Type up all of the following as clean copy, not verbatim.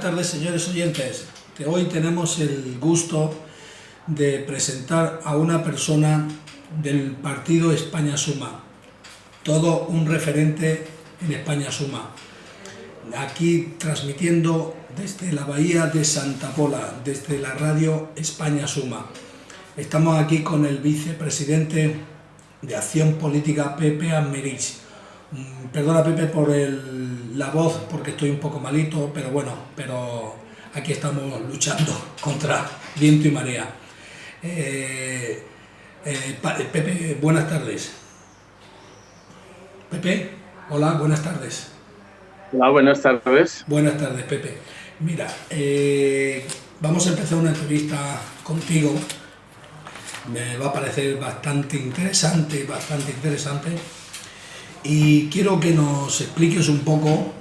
tardes, señores oyentes. Hoy tenemos el gusto de presentar a una persona del partido España Suma, todo un referente en España Suma. Aquí transmitiendo desde la bahía de Santa Pola, desde la radio España Suma. Estamos aquí con el vicepresidente de Acción Política, Pepe Aymerich. Perdona, Pepe, por la voz, porque estoy un poco malito, pero bueno, aquí estamos luchando contra viento y marea. Pepe, buenas tardes. Pepe, hola, buenas tardes. Hola, buenas tardes. Buenas tardes, Pepe. Mira, vamos a empezar una entrevista contigo. Me va a parecer bastante interesante. Y quiero que nos expliques un poco,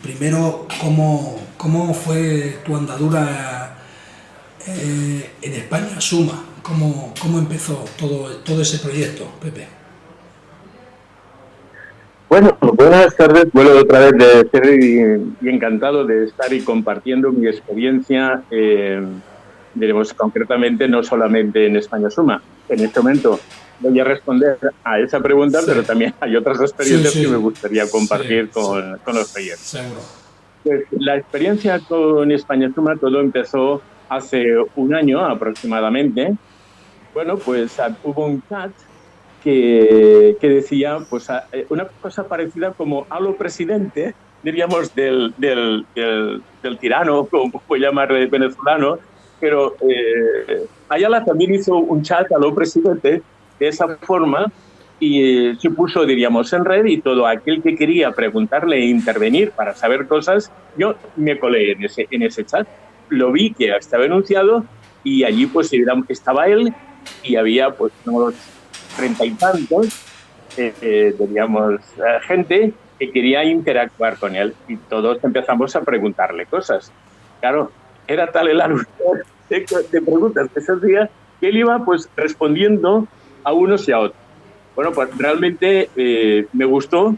primero, cómo fue tu andadura en España Suma, cómo empezó todo ese proyecto, Pepe. Bueno, buenas tardes. Vuelvo otra vez de ser y encantado de estar y compartiendo mi experiencia, diremos concretamente, no solamente en España Suma. En este momento voy a responder a esa pregunta, sí, pero también hay otras experiencias que me gustaría compartir con los oyentes. Seguro. Pues, la experiencia con España Suma, todo empezó hace un año aproximadamente. Bueno, pues hubo un chat que decía pues una cosa parecida como "Aló, presidente", diríamos del tirano, como puede llamar venezolano, pero Ayala también hizo un chat "Aló, presidente", de esa forma, y se puso, diríamos, en red, y todo aquel que quería preguntarle e intervenir para saber cosas, yo me colé en ese chat, lo vi que estaba anunciado, y allí pues estaba él, y había pues unos 30 y tantos, diríamos, gente que quería interactuar con él, y todos empezamos a preguntarle cosas. Claro, era tal el anuncio de preguntas que se hacía que él iba pues respondiendo a unos y a otros. Bueno, pues realmente me gustó,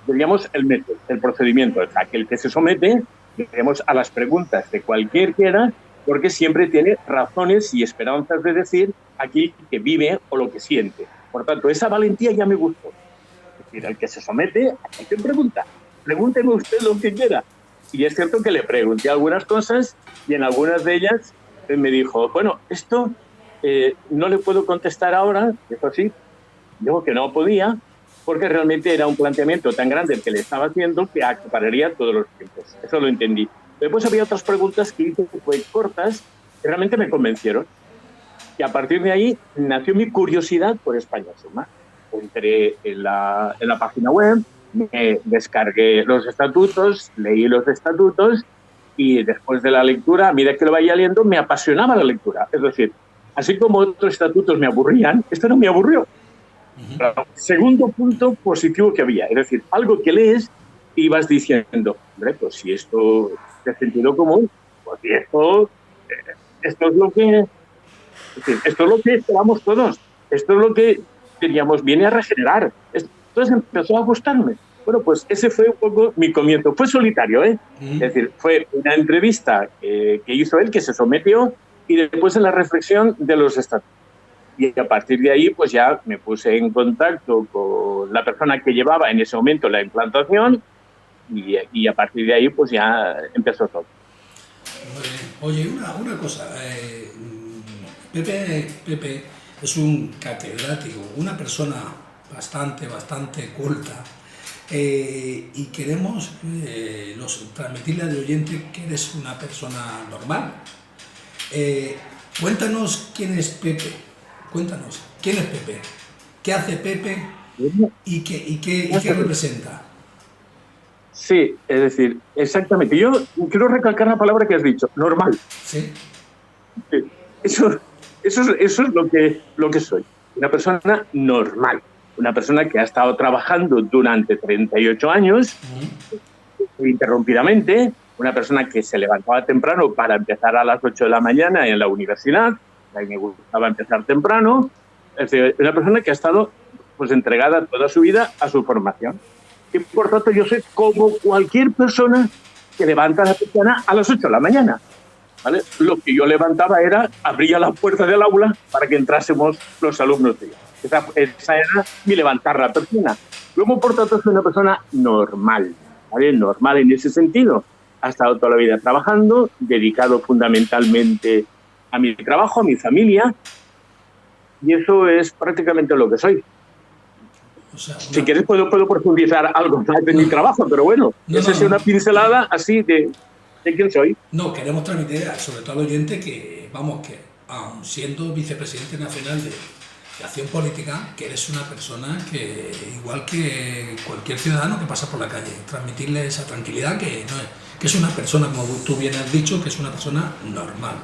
diríamos, el método, el procedimiento, es aquel que se somete, diríamos, a las preguntas de cualquier quiera, porque siempre tiene razones y esperanzas de decir aquel que vive o lo que siente. Por tanto, esa valentía ya me gustó. Es decir, el que se somete, hay que preguntar. Pregúnteme usted lo que quiera. Y es cierto que le pregunté algunas cosas, y en algunas de ellas me dijo, bueno, esto no le puedo contestar ahora, eso sí, dijo que no podía, porque realmente era un planteamiento tan grande el que le estaba haciendo que acapararía todos los tiempos. Eso lo entendí. Después había otras preguntas que hice cortas, que realmente me convencieron. Y a partir de ahí nació mi curiosidad por España Suma. Entré en la página web, me descargué los estatutos, leí los estatutos, y después de la lectura, a medida que lo vaya leyendo, me apasionaba la lectura. Es decir, así como otros estatutos me aburrían, esto no me aburrió. Segundo punto positivo que había, es decir, algo que lees y vas diciendo, hombre, pues si esto es de sentido común, pues esto es lo que... Es decir, esto es lo que esperamos todos. Esto es lo que, diríamos, viene a regenerar. Entonces empezó a gustarme. Bueno, pues ese fue un poco mi comienzo. Fue solitario, ¿eh? Es decir, fue una entrevista que hizo él, que se sometió, y después en la reflexión de los estatutos. Y a partir de ahí, pues ya me puse en contacto con la persona que llevaba en ese momento la implantación, y a partir de ahí, pues ya empezó todo. Oye, una cosa... Pepe es un catedrático, una persona bastante culta, y queremos transmitirle al oyente que eres una persona normal. Cuéntanos quién es Pepe, qué hace Pepe y qué representa. Sí, es decir, exactamente. Yo quiero recalcar la palabra que has dicho, normal. Sí. Eso es lo que soy, una persona normal, una persona que ha estado trabajando durante 38 años, interrumpidamente, una persona que se levantaba temprano para empezar a las 8 de la mañana en la universidad, a mí me gustaba empezar temprano, es decir, una persona que ha estado pues entregada toda su vida a su formación. Y por tanto yo soy como cualquier persona que levanta la persiana a las 8 de la mañana. ¿Vale? Lo que yo levantaba era, abría la puerta del aula para que entrásemos los alumnos de ella. Esa era mi levantar la persiana. Luego, por tanto, soy una persona normal, ¿vale? Normal en ese sentido. Ha estado toda la vida trabajando, dedicado fundamentalmente a mi trabajo, a mi familia, y eso es prácticamente lo que soy. O sea, si quieres puedo profundizar algo más de mi trabajo, pero bueno, esa es una pincelada así de quién soy. No, queremos transmitir, sobre todo al oyente, que vamos, que aun siendo vicepresidente nacional de Acción Política, que eres una persona que, igual que cualquier ciudadano que pasa por la calle, transmitirle esa tranquilidad que no es, que es una persona, como tú bien has dicho, que es una persona normal.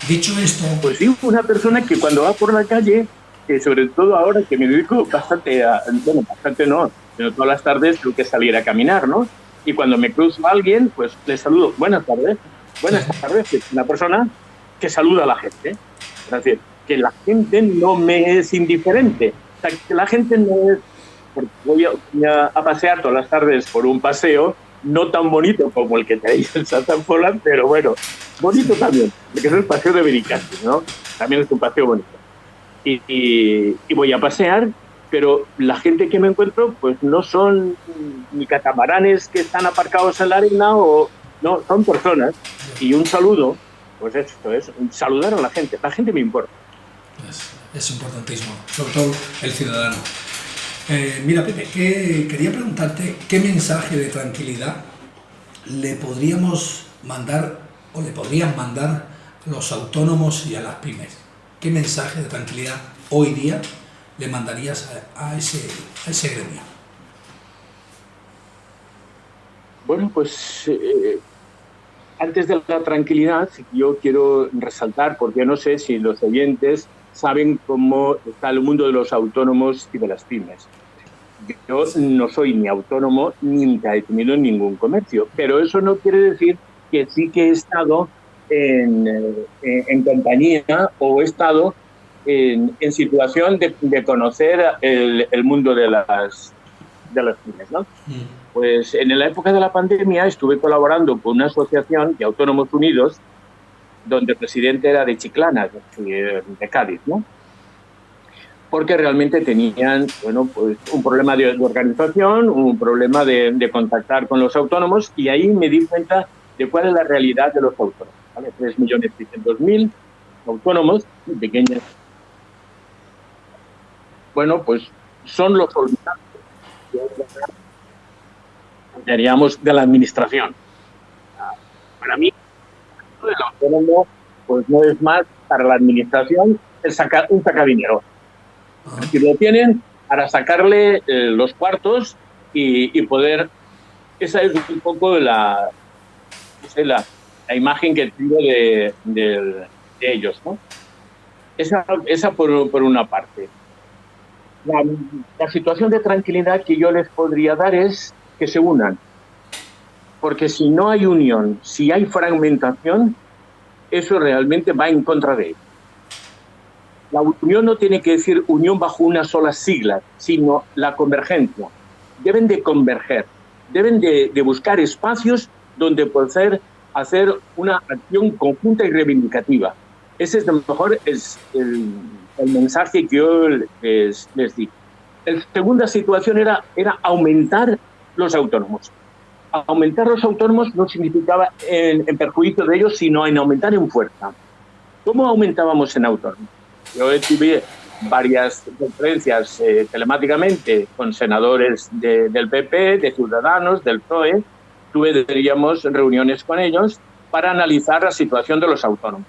Dicho esto... Pues sí, una persona que cuando va por la calle, que sobre todo ahora que me dedico bastante a... Bueno, bastante no, pero todas las tardes tengo que salir a caminar, ¿no? Y cuando me cruzo a alguien, pues le saludo, buenas tardes. Buenas tardes, es una persona que saluda a la gente. Es decir, que la gente no me es indiferente. O sea, que la gente no es... Porque voy a pasear todas las tardes por un paseo, no tan bonito como el que tenéis en Santa Pola, pero bueno, bonito también, porque es el paseo de Benicarló, ¿no? También es un paseo bonito. Y voy a pasear, pero la gente que me encuentro, pues no son ni catamaranes que están aparcados en la arena, o no, son personas. Y un saludo, pues esto es, saludar a la gente me importa. Es importantísimo, sobre todo el ciudadano. Mira, Pepe, quería preguntarte qué mensaje de tranquilidad le podríamos mandar o le podrían mandar los autónomos y a las pymes. ¿Qué mensaje de tranquilidad hoy día le mandarías a ese gremio? Bueno, pues antes de la tranquilidad, yo quiero resaltar, porque no sé si los oyentes saben cómo está el mundo de los autónomos y de las pymes. Yo no soy ni autónomo ni he tenido ningún comercio, pero eso no quiere decir que sí que he estado en compañía o he estado en situación de conocer el mundo de las pymes, ¿no? Pues en la época de la pandemia estuve colaborando con una asociación de Autónomos Unidos, donde el presidente era de Chiclana, de Cádiz, ¿no? Porque realmente tenían, bueno, pues un problema de organización, un problema de contactar con los autónomos, y ahí me di cuenta de cuál es la realidad de los autónomos, ¿vale? 3.600.000 autónomos pequeños. Bueno, pues son los olvidados, diríamos, de la administración. Para mí, el autónomo pues no es más para la administración un sacadinero. Si lo tienen para sacarle los cuartos y poder... Esa es un poco la imagen que tengo de ellos, ¿no? Esa por una parte. La situación de tranquilidad que yo les podría dar es que se unan. Porque si no hay unión, si hay fragmentación, eso realmente va en contra de ellos. La unión no tiene que decir unión bajo una sola sigla, sino la convergencia. Deben de converger, deben de buscar espacios donde poder hacer una acción conjunta y reivindicativa. Ese es el mensaje que yo les di. La segunda situación era aumentar los autónomos. Aumentar los autónomos no significaba en perjuicio de ellos, sino en aumentar en fuerza. ¿Cómo aumentábamos en autónomos? Yo tuve varias conferencias telemáticamente con senadores del PP, de Ciudadanos, del PSOE. Diríamos, reuniones con ellos para analizar la situación de los autónomos.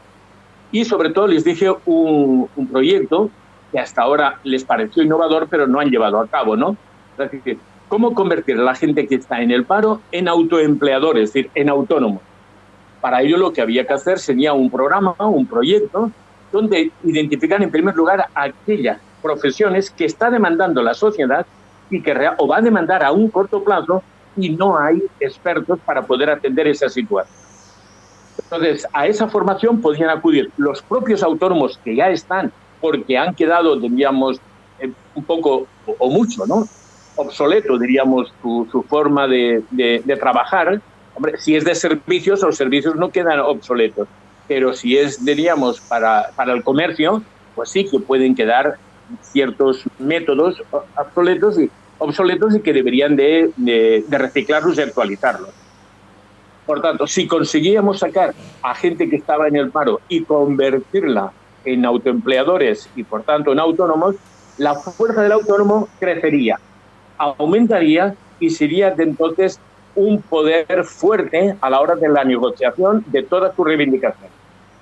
Y sobre todo les dije un proyecto que hasta ahora les pareció innovador, pero no han llevado a cabo, ¿no? Es decir, ¿cómo convertir a la gente que está en el paro en autoempleadores, es decir, en autónomos? Para ello lo que había que hacer sería un programa, un proyecto, donde identificar en primer lugar aquellas profesiones que está demandando la sociedad y que o va a demandar a un corto plazo y no hay expertos para poder atender esa situación. Entonces, a esa formación podían acudir los propios autónomos que ya están, porque han quedado, diríamos, un poco o mucho, ¿no?, obsoleto, diríamos, su forma de trabajar, Hombre, si es de servicios, los servicios no quedan obsoletos, pero si es, diríamos, para el comercio, pues sí que pueden quedar ciertos métodos obsoletos y que deberían de reciclarlos y actualizarlos. Por tanto, si conseguíamos sacar a gente que estaba en el paro y convertirla en autoempleadores y, por tanto, en autónomos, la fuerza del autónomo crecería, aumentaría y sería de entonces un poder fuerte a la hora de la negociación de todas sus reivindicaciones.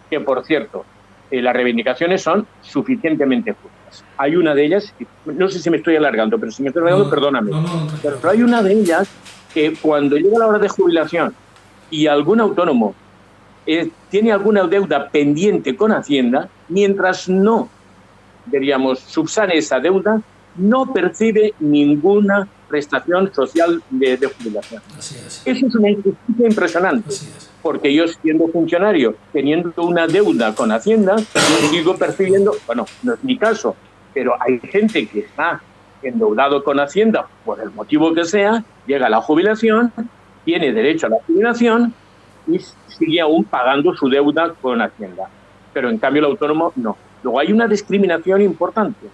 Que, por cierto, las reivindicaciones son suficientemente justas. Hay una de ellas, no sé si me estoy alargando, pero si me estoy alargando, perdóname. Pero hay una de ellas que cuando llega la hora de jubilación y algún autónomo tiene alguna deuda pendiente con Hacienda, mientras no, diríamos, subsane esa deuda, no percibe ninguna prestación social de jubilación. Así es. Eso es una injusticia impresionante, porque yo, siendo funcionario, teniendo una deuda con Hacienda, sigo percibiendo, bueno, no es mi caso, pero hay gente que está endeudado con Hacienda por el motivo que sea, llega a la jubilación, tiene derecho a la jubilación y sigue aún pagando su deuda con Hacienda. Pero en cambio el autónomo no. Luego hay una discriminación importante.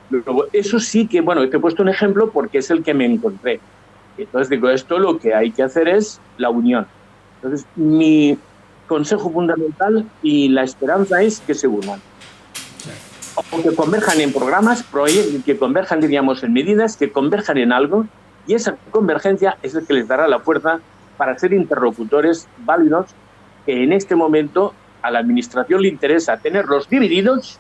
Luego, eso sí que, bueno, te he puesto un ejemplo porque es el que me encontré. Entonces digo, esto lo que hay que hacer es la unión. Entonces, mi consejo fundamental y la esperanza es que se unan. O que converjan en programas, que converjan, diríamos, en medidas, que converjan en algo, y esa convergencia es el que les dará la fuerza para ser interlocutores válidos, que en este momento a la Administración le interesa tenerlos divididos,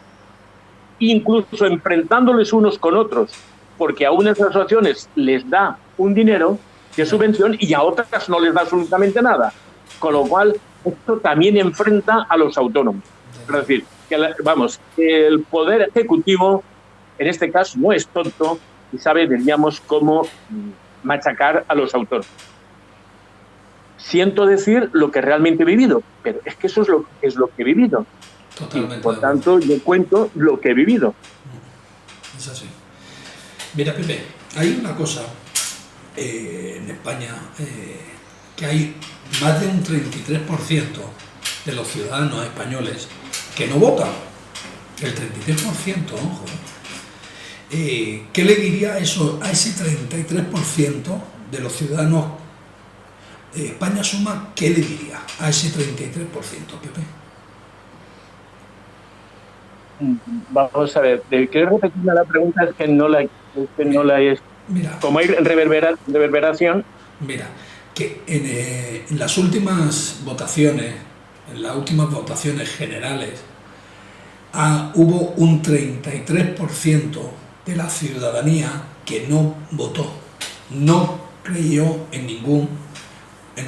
incluso enfrentándoles unos con otros, porque a unas asociaciones les da un dinero de subvención y a otras no les da absolutamente nada. Con lo cual, esto también enfrenta a los autónomos. Es decir, que el Poder Ejecutivo, en este caso, no es tonto y sabe, diríamos, cómo machacar a los autónomos. Siento decir lo que realmente he vivido, pero es que eso es lo que he vivido. Totalmente. Y, por tanto, yo cuento lo que he vivido. Es así. Mira, Pepe, hay una cosa en España, que hay más de un 33% de los ciudadanos españoles que no votan. El 33%, ojo. ¿Qué le diría eso a ese 33% de los ciudadanos de España Suma? ¿Qué le diría a ese 33%, Pepe? Vamos a ver, ¿quieres repetirme la pregunta? Es que no la he... Mira, como hay reverberación. Mira, que en las últimas votaciones, generales, hubo un 33% de la ciudadanía que no votó, no creyó en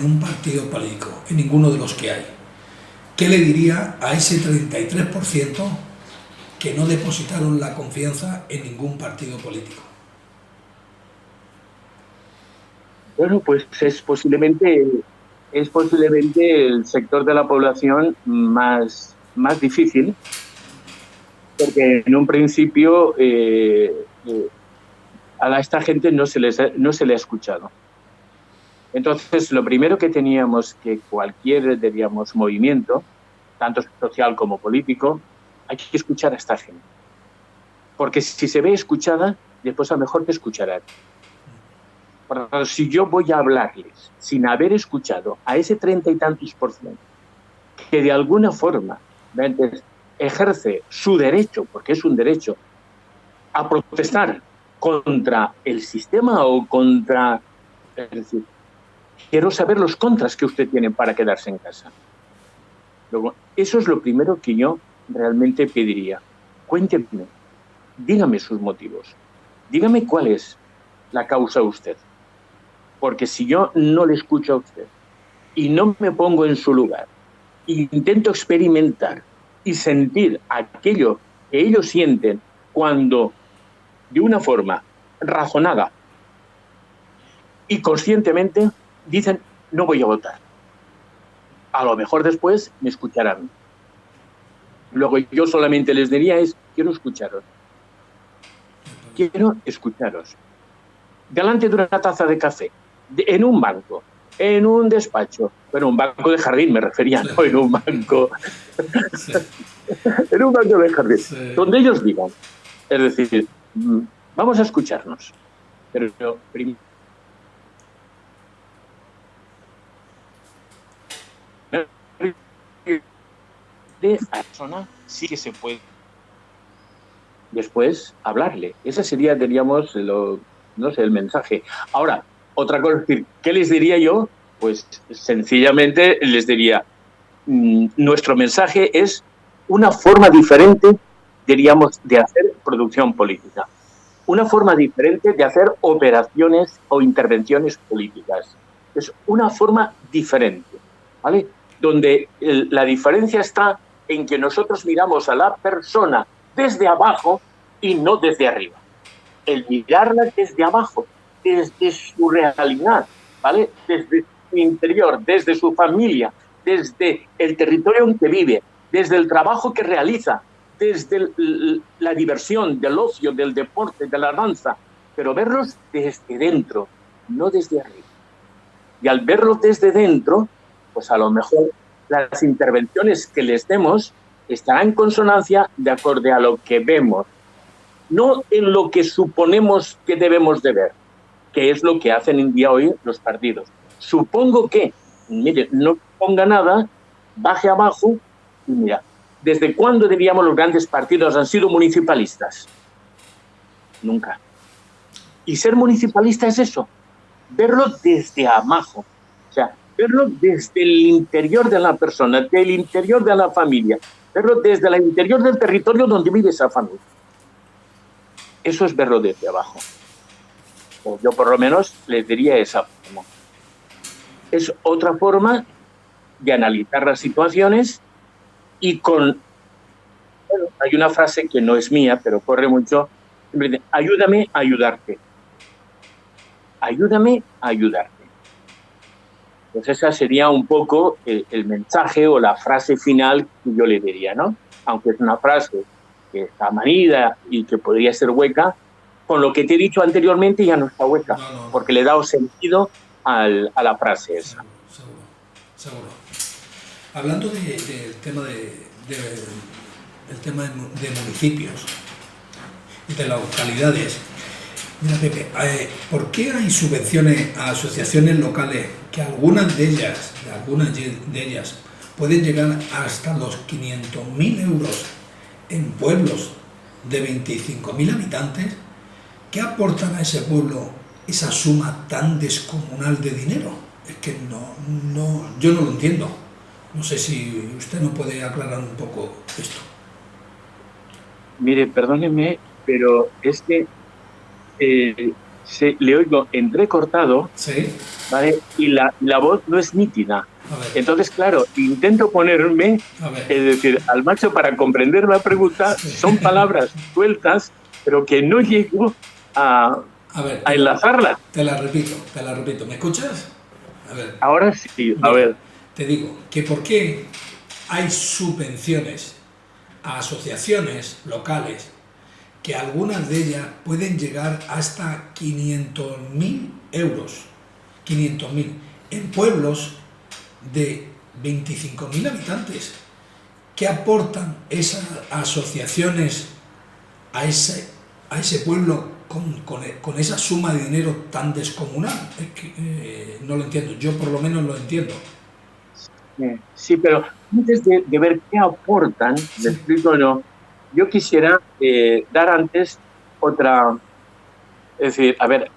un partido político, en ninguno de los que hay. ¿Qué le diría a ese 33% que no depositaron la confianza en ningún partido político? Bueno, pues es posiblemente el sector de la población más difícil, porque en un principio a esta gente no se le ha escuchado. Entonces, lo primero que teníamos que cualquier, diríamos, movimiento, tanto social como político, hay que escuchar a esta gente. Porque si se ve escuchada, después a lo mejor te escucharán. Por lo tanto, si yo voy a hablarles sin haber escuchado a ese 30 y tantos %, que de alguna forma ejerce su derecho, porque es un derecho, a protestar contra el sistema o contra... Es decir, quiero saber los contras que usted tiene para quedarse en casa. Luego, eso es lo primero que yo realmente pediría. Cuénteme, dígame sus motivos, dígame cuál es la causa de usted. Porque si yo no le escucho a usted y no me pongo en su lugar, e intento experimentar y sentir aquello que ellos sienten cuando, de una forma razonada y conscientemente, dicen, no voy a votar. A lo mejor después me escucharán. Luego yo solamente les diría quiero escucharos. Quiero escucharos. Delante de una taza de café, en un banco, en un despacho, bueno, un banco de jardín me refería, Sí. no en un banco, Sí, en un banco de jardín, sí. donde ellos digan, es decir, vamos a escucharnos, pero primero de a la persona sí que se puede después hablarle. Ese sería, diríamos, no sé, el mensaje. Ahora, otra cosa es decir, ¿qué les diría yo? Pues sencillamente les diría, nuestro mensaje es una forma diferente, diríamos, de hacer producción política, una forma diferente de hacer operaciones o intervenciones políticas. Es una forma diferente, ¿vale? Donde la diferencia está en que nosotros miramos a la persona desde abajo y no desde arriba. El mirarla desde abajo, desde su realidad, ¿vale? Desde su interior, desde su familia, desde el territorio en que vive, desde el trabajo que realiza, desde la diversión, del ocio, del deporte, de la danza, pero verlos desde dentro, no desde arriba. Y al verlos desde dentro, pues a lo mejor las intervenciones que les demos estarán en consonancia de acuerdo a lo que vemos, no en lo que suponemos que debemos de ver, que es lo que hacen en día hoy los partidos. Supongo que, mire, no ponga nada, baje abajo y mira, ¿desde cuándo diríamos los grandes partidos han sido municipalistas? Nunca. Y ser municipalista es eso, verlo desde abajo, o sea, verlo desde el interior de la persona, del interior de la familia, verlo desde el interior del territorio donde vive esa familia. Eso es verlo desde abajo. O yo por lo menos les diría esa forma. Es otra forma de analizar las situaciones y con... Bueno, hay una frase que no es mía, pero corre mucho. Ayúdame a ayudarte. Ayúdame a ayudarte. Pues esa sería un poco el mensaje o la frase final que yo le diría, ¿no? Aunque es una frase que está manida y que podría ser hueca, con lo que te he dicho anteriormente ya no está hueca, porque le he dado sentido a la frase esa. Seguro. Hablando del tema el tema de municipios y de las localidades, mira Pepe, ¿por qué hay subvenciones a asociaciones locales que algunas de ellas pueden llegar hasta los 500.000 euros en pueblos de 25.000 habitantes? ¿Qué aportan a ese pueblo esa suma tan descomunal de dinero? Es que yo no lo entiendo. No sé si usted nos puede aclarar un poco esto. Mire, perdóneme, pero es que le oigo entrecortado, ¿Sí? ¿vale? Y la voz no es nítida. A ver. Entonces, claro, intento ponerme, es decir, al macho para comprender la pregunta, sí. Son palabras sueltas, pero que no llego a enlazarlas. Te la repito. ¿Me escuchas? A ver. Ahora sí, a ver. Te digo que por qué hay subvenciones a asociaciones locales que algunas de ellas pueden llegar hasta 500.000 euros. 500.000 en pueblos de 25.000 habitantes. ¿Qué aportan esas asociaciones a ese pueblo con esa suma de dinero tan descomunal? Es que no lo entiendo, yo por lo menos lo entiendo. Sí, pero antes de ver qué aportan, ¿me explico o no? Yo quisiera dar antes otra, es decir, a ver,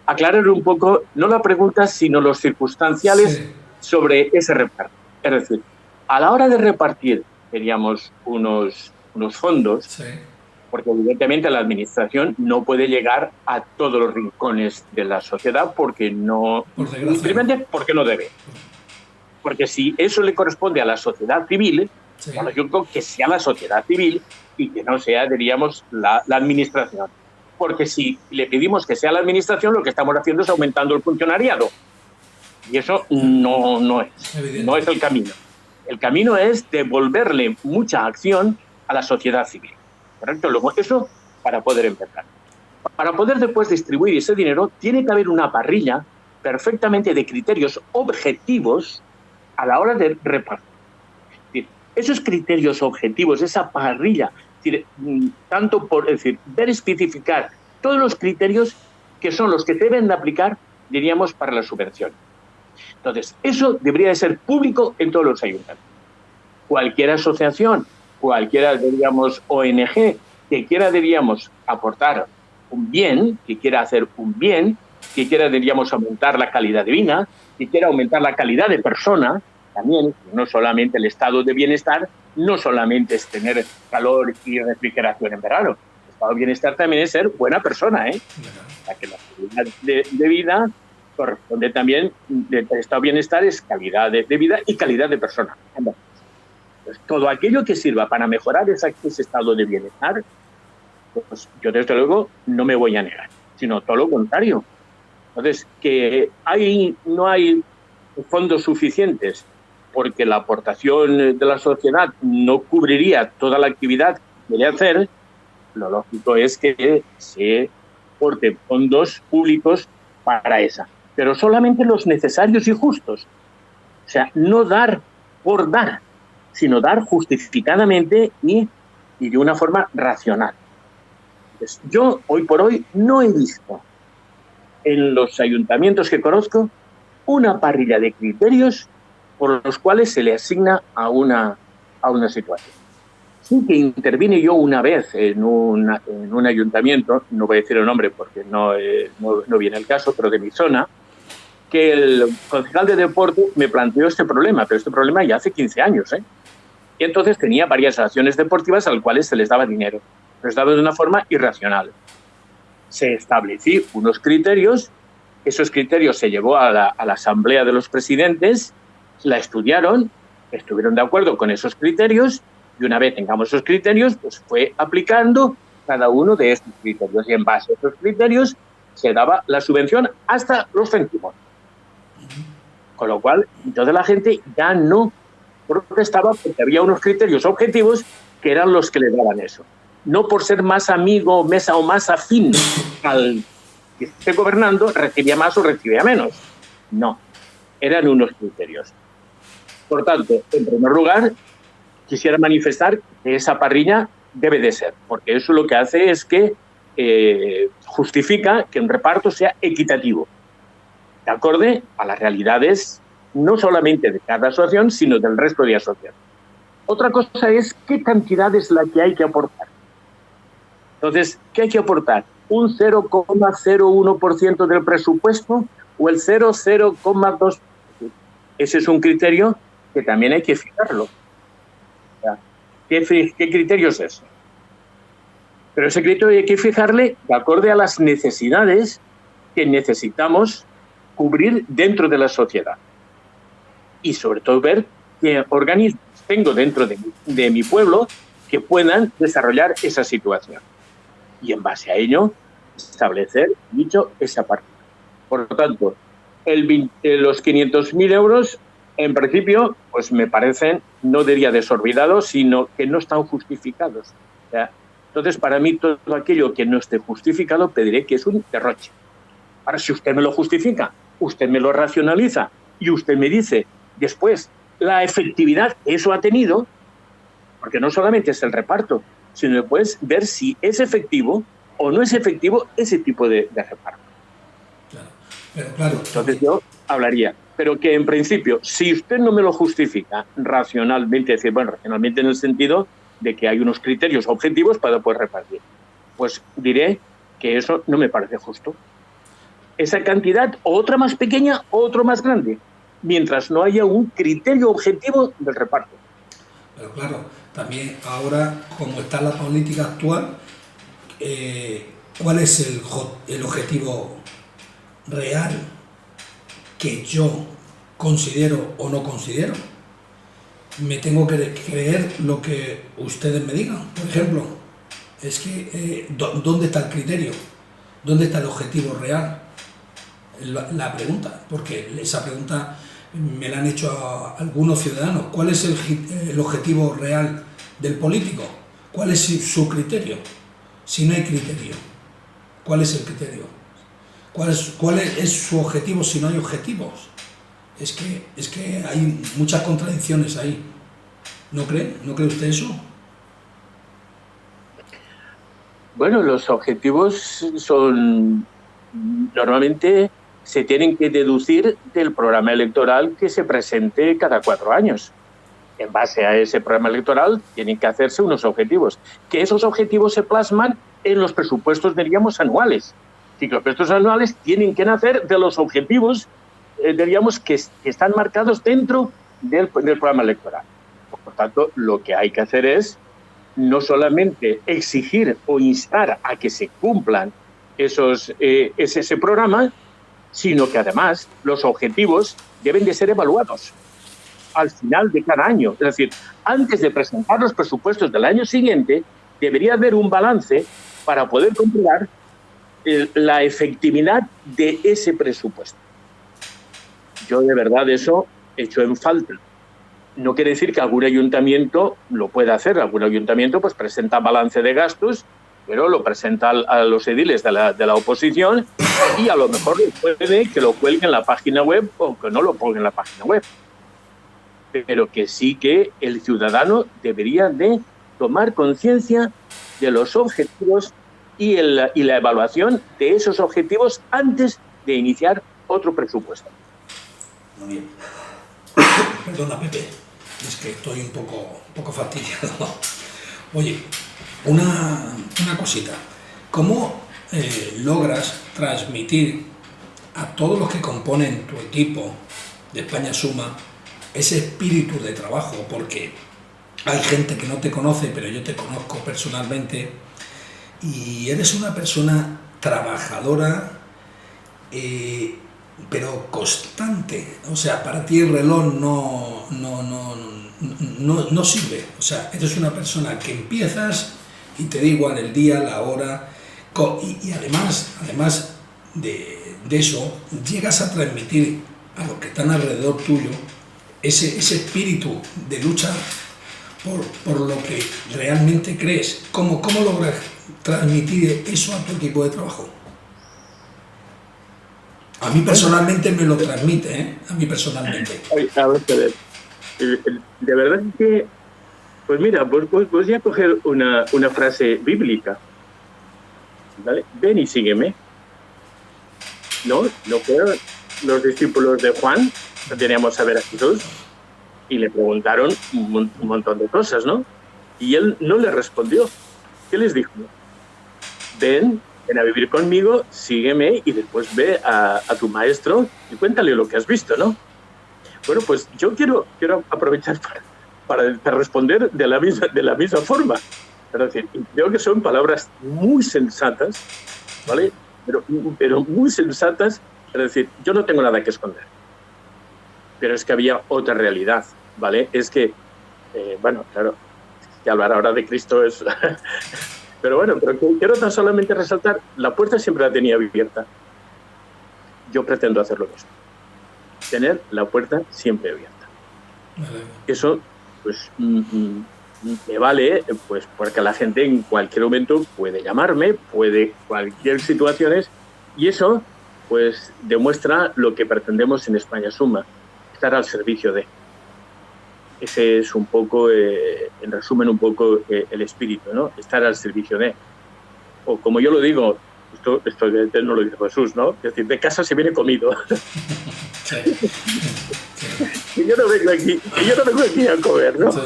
aclarar un poco, no la pregunta, sino los circunstanciales sobre ese reparto. Es decir, a la hora de repartir, queríamos unos fondos, porque evidentemente la administración no puede llegar a todos los rincones de la sociedad porque no, simplemente porque no debe. Porque si eso le corresponde a la sociedad civil, bueno, yo creo que sea la sociedad civil y que no sea, diríamos, la administración. Porque si le pedimos que sea la administración, lo que estamos haciendo es aumentando el funcionariado. Y eso no es el camino. El camino es devolverle mucha acción a la sociedad civil. ¿Correcto? Luego, eso para poder empezar. Para poder después distribuir ese dinero, tiene que haber una parrilla perfectamente de criterios objetivos a la hora de repartir. Es decir, esos criterios objetivos, esa parrilla, es decir, tanto por ver especificar todos los criterios que son los que se deben de aplicar, diríamos, para la subvención. Entonces, eso debería de ser público en todos los ayuntamientos. Cualquier asociación, cualquiera, diríamos, ONG que quiera, diríamos, aportar un bien, que quiera hacer un bien, que quiera, diríamos, aumentar la calidad de vida, que quiera aumentar la calidad de persona, también, no solamente el estado de bienestar, no solamente es tener calor y refrigeración en verano. El estado de bienestar también es ser buena persona, ¿eh? O sea, que la calidad de vida corresponde también, del estado de bienestar es calidad de vida y calidad de persona. Pues todo aquello que sirva para mejorar ese estado de bienestar, pues yo desde luego no me voy a negar, sino todo lo contrario. Entonces, que no hay fondos suficientes porque la aportación de la sociedad no cubriría toda la actividad que quiere hacer, lo lógico es que se aporten fondos públicos para esa, pero solamente los necesarios y justos. O sea, no dar por dar, sino dar justificadamente y de una forma racional. Entonces, yo, hoy por hoy, no he visto en los ayuntamientos que conozco una parrilla de criterios por los cuales se le asigna a una situación. Sí que intervine yo una vez en un ayuntamiento, no voy a decir el nombre porque no viene el caso, pero de mi zona, que el concejal de deporte me planteó este problema, pero este problema ya hace 15 años, ¿eh? Y entonces tenía varias acciones deportivas a las cuales se les daba dinero, pero se daba de una forma irracional. Se establecieron unos criterios, esos criterios se llevó a la asamblea de los presidentes, la estudiaron, estuvieron de acuerdo con esos criterios, y una vez tengamos esos criterios, pues fue aplicando cada uno de esos criterios, y en base a esos criterios se daba la subvención hasta los céntimos. Con lo cual, entonces la gente ya no protestaba porque había unos criterios objetivos que eran los que le daban eso. No por ser más amigo, mesa o más afín al que esté gobernando, recibía más o recibía menos. No, eran unos criterios. Por tanto, en primer lugar, quisiera manifestar que esa parrilla debe de ser, porque eso lo que hace es que justifica que un reparto sea equitativo, de acorde a las realidades no solamente de cada asociación, sino del resto de asociaciones. Otra cosa es qué cantidad es la que hay que aportar. Entonces, ¿qué hay que aportar? ¿Un 0,01% del presupuesto o el 0,02%? Ese es un criterio que también hay que fijarlo. O sea, ¿qué criterio es eso? Pero ese criterio hay que fijarle de acorde a las necesidades que necesitamos cubrir dentro de la sociedad. Y sobre todo ver qué organismos tengo dentro de mi pueblo que puedan desarrollar esa situación. Y en base a ello, establecer, dicho, esa partida. Por lo tanto, los 500.000 euros, en principio, pues me parecen, no diría desorbitados, sino que no están justificados. O sea, entonces, para mí, todo aquello que no esté justificado, pediré que es un derroche. Ahora, si usted me lo justifica, usted me lo racionaliza y usted me dice después la efectividad que eso ha tenido, porque no solamente es el reparto, sino después ver si es efectivo o no es efectivo ese tipo de reparto. Claro, pero claro. Entonces yo hablaría, pero que en principio, si usted no me lo justifica racionalmente, es decir, bueno, racionalmente en el sentido de que hay unos criterios objetivos para poder repartir, pues diré que eso no me parece justo. Esa cantidad, o otra más pequeña, o otro más grande, mientras no haya un criterio objetivo del reparto. Pero claro, también ahora, como está la política actual, ¿cuál es el objetivo real que yo considero o no considero? Me tengo que creer lo que ustedes me digan. Por ejemplo, es que ¿dónde está el criterio? ¿Dónde está el objetivo real? La pregunta, porque esa pregunta me la han hecho a algunos ciudadanos. ¿Cuál es el objetivo real del político? ¿Cuál es su criterio? Si no hay criterio, ¿cuál es el criterio? ¿Cuál es su objetivo si no hay objetivos? Es que hay muchas contradicciones ahí. ¿No cree? ¿No cree usted eso? Bueno, los objetivos son normalmente se tienen que deducir del programa electoral que se presente cada 4 años. En base a ese programa electoral tienen que hacerse unos objetivos, que esos objetivos se plasman en los presupuestos, diríamos, anuales. Y que los presupuestos anuales tienen que nacer de los objetivos, diríamos, que están marcados dentro del programa electoral. Por tanto, lo que hay que hacer es no solamente exigir o instar a que se cumplan ese programa, sino que además los objetivos deben de ser evaluados al final de cada año. Es decir, antes de presentar los presupuestos del año siguiente, debería haber un balance para poder comprobar la efectividad de ese presupuesto. Yo de verdad eso echo en falta. No quiere decir que algún ayuntamiento lo pueda hacer. Algún ayuntamiento pues presenta balance de gastos, pero lo presenta a los ediles de la oposición y a lo mejor puede que lo cuelguen en la página web o que no lo pongan en la página web. Pero que sí que el ciudadano debería de tomar conciencia de los objetivos y la evaluación de esos objetivos antes de iniciar otro presupuesto. Muy bien. Perdona, Pepe, es que estoy un poco fastidiado. Oye, una cosita. ¿Cómo logras transmitir a todos los que componen tu equipo de España Suma ese espíritu de trabajo? Porque hay gente que no te conoce, pero yo te conozco personalmente y eres una persona trabajadora, pero constante. O sea, para ti el reloj no sirve. O sea, eres una persona que empiezas y te da igual el día, la hora, y además de eso, llegas a transmitir a los que están alrededor tuyo ese espíritu de lucha por lo que realmente crees. ¿Cómo logras transmitir eso a tu equipo de trabajo? A mí personalmente me lo transmite, ¿eh? A mí personalmente. A ver, de verdad que, pues mira, voy a coger una frase bíblica, ¿vale? Ven y sígueme. ¿No? Lo fueron los discípulos de Juan, teníamos a ver a Jesús, y le preguntaron un montón de cosas, ¿no? Y él no les respondió. ¿Qué les dijo? Ven a vivir conmigo, sígueme y después ve a tu maestro y cuéntale lo que has visto, ¿no? Bueno, pues yo quiero aprovechar para responder de la misma forma. Es decir, creo que son palabras muy sensatas, ¿vale? Pero muy sensatas. Es decir, yo no tengo nada que esconder. Pero es que había otra realidad, ¿vale? Es que, bueno, claro, que hablar ahora de Cristo es... Pero bueno, pero quiero tan solamente resaltar, la puerta siempre la tenía abierta. Yo pretendo hacer lo mismo. Tener la puerta siempre abierta. Vale. Eso, pues, me vale, pues, porque la gente en cualquier momento puede llamarme, puede cualquier situación, y eso, pues, demuestra lo que pretendemos en España Suma, estar al servicio de. Ese es un poco, en resumen, un poco el espíritu, ¿no? Estar al servicio de. O como yo lo digo, esto no lo dice Jesús, ¿no? Es decir, de casa se viene comido. Sí. Que yo no vengo aquí a comer, ¿no? Sí.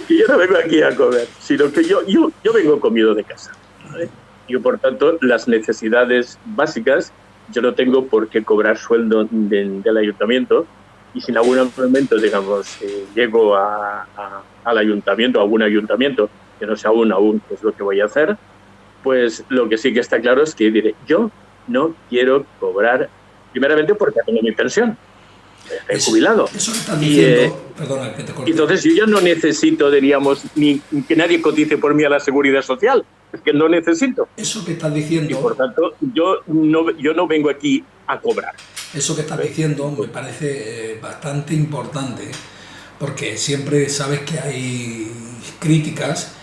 Que yo no vengo aquí a comer, sino que yo vengo comido de casa, ¿vale? Y por tanto, las necesidades básicas, yo no tengo por qué cobrar sueldo del ayuntamiento. Y si en algún momento, digamos, llego al ayuntamiento, a algún ayuntamiento, que no sé aún qué es lo que voy a hacer, pues lo que sí que está claro es que diré, yo no quiero cobrar, primeramente porque tengo mi pensión, estoy jubilado. Eso que estás diciendo, perdona que te corte. Entonces yo ya no necesito, diríamos, ni que nadie cotice por mí a la Seguridad Social, es que no necesito. Eso que estás diciendo... Y por tanto, yo no vengo aquí a cobrar. Eso que estás diciendo me parece bastante importante, porque siempre sabes que hay críticas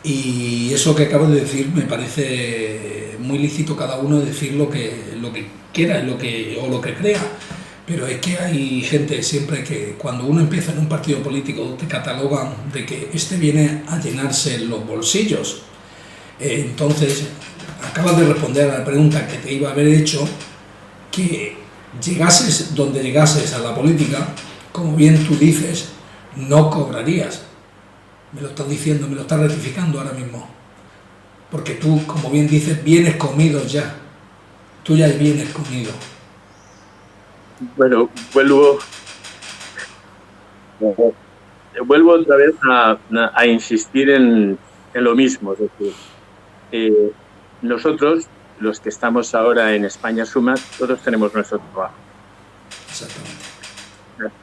Y eso que acabo de decir me parece muy lícito, cada uno decir lo que quiera o lo que crea. Pero es que hay gente siempre que cuando uno empieza en un partido político te catalogan de que este viene a llenarse los bolsillos. Entonces, acabas de responder a la pregunta que te iba a haber hecho, que llegases donde llegases a la política, como bien tú dices, no cobrarías. Me lo estás diciendo, me lo estás rectificando ahora mismo. Porque tú, como bien dices, vienes comido ya. Tú ya vienes comido. Bueno, vuelvo otra vez a insistir en lo mismo. Es decir, nosotros, los que estamos ahora en España Suma, todos tenemos nuestro trabajo. Exactamente.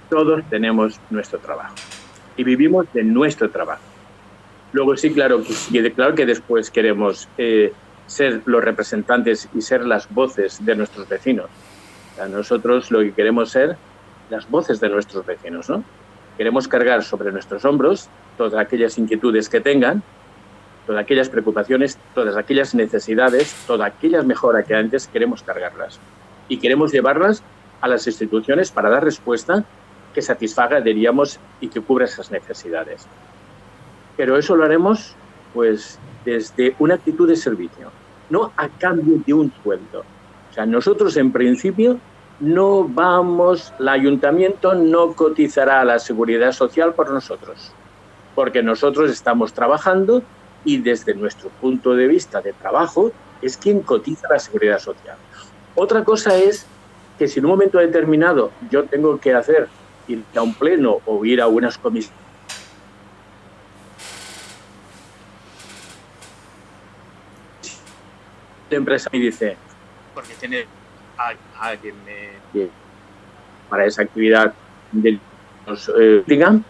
Todos tenemos nuestro trabajo. Y vivimos de nuestro trabajo. Luego sí, claro que después queremos ser los representantes y ser las voces de nuestros vecinos. O sea, nosotros lo que queremos ser las voces de nuestros vecinos, ¿no? Queremos cargar sobre nuestros hombros todas aquellas inquietudes que tengan, todas aquellas preocupaciones, todas aquellas necesidades, toda aquella mejora que antes queremos cargarlas. Y queremos llevarlas a las instituciones para dar respuesta que satisfaga, diríamos, y que cubra esas necesidades. Pero eso lo haremos, pues, desde una actitud de servicio, no a cambio de un sueldo. O sea, nosotros, en principio, el ayuntamiento no cotizará a la Seguridad Social por nosotros, porque nosotros estamos trabajando y desde nuestro punto de vista de trabajo es quien cotiza la Seguridad Social. Otra cosa es que si en un momento determinado yo tengo que ir a un pleno o ir a unas comisiones, la empresa me dice, porque tiene a quien me para esa actividad de los digan,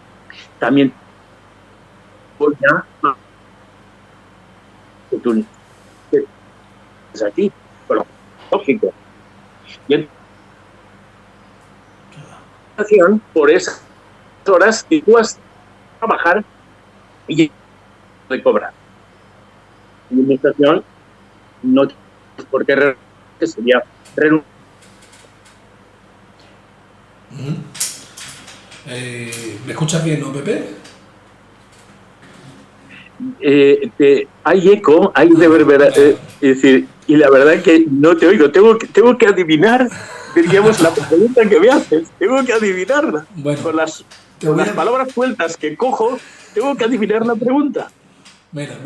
también voy a tú es aquí, pero lógico. Y por esas horas que tú vas a trabajar y de cobrar. La administración no tiene por qué sería renunciar. ¿Me escuchas bien, no, Pepe? Hay eco, hay reverberación, claro. es decir, y la verdad es que no te oigo, tengo que adivinar, diríamos, la pregunta que me haces, tengo que adivinarla. Bueno, con las palabras sueltas que cojo, tengo que adivinar la pregunta. Mira,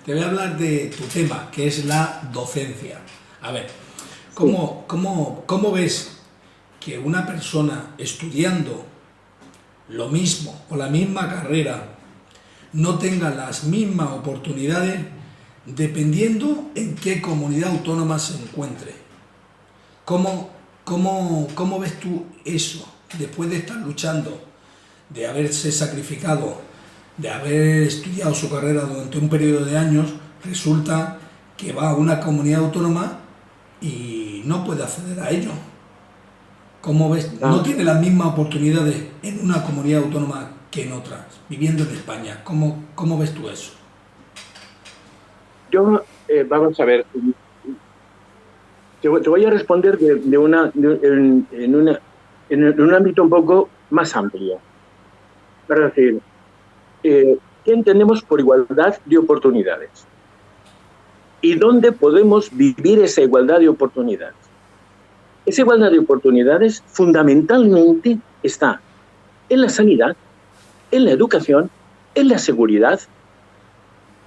te voy a hablar de tu tema, que es la docencia. A ver, ¿cómo ves que una persona estudiando lo mismo o la misma carrera no tenga las mismas oportunidades dependiendo en qué comunidad autónoma se encuentre? ¿Cómo ves tú eso después de estar luchando, de haberse sacrificado, de haber estudiado su carrera durante un periodo de años? Resulta que va a una comunidad autónoma y no puede acceder a ello. ¿Cómo ves? No tiene las mismas oportunidades en una comunidad autónoma que en otras, viviendo en España. ¿Cómo ves tú eso? Yo, vamos a ver, te voy a responder en un ámbito un poco más amplio. Es decir, ¿qué entendemos por igualdad de oportunidades? ¿Y dónde podemos vivir esa igualdad de oportunidades? Esa igualdad de oportunidades fundamentalmente está en la sanidad, en la educación, en la seguridad,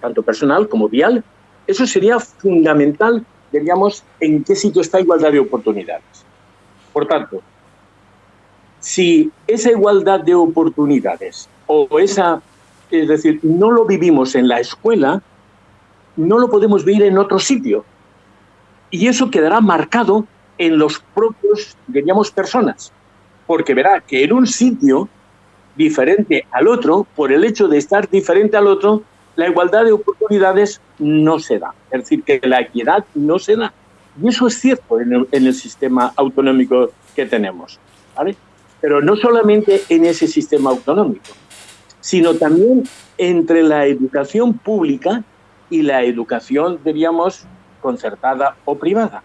tanto personal como vial. Eso sería fundamental, diríamos, en qué sitio está igualdad de oportunidades. Por tanto, si esa igualdad de oportunidades es decir, no lo vivimos en la escuela, no lo podemos vivir en otro sitio. Y eso quedará marcado en los propios, diríamos, personas. Porque verá que en un sitio diferente al otro, por el hecho de estar diferente al otro, la igualdad de oportunidades no se da. Es decir, que la equidad no se da. Y eso es cierto en el sistema autonómico que tenemos, ¿vale? Pero no solamente en ese sistema autonómico, sino también entre la educación pública y la educación, diríamos, concertada o privada.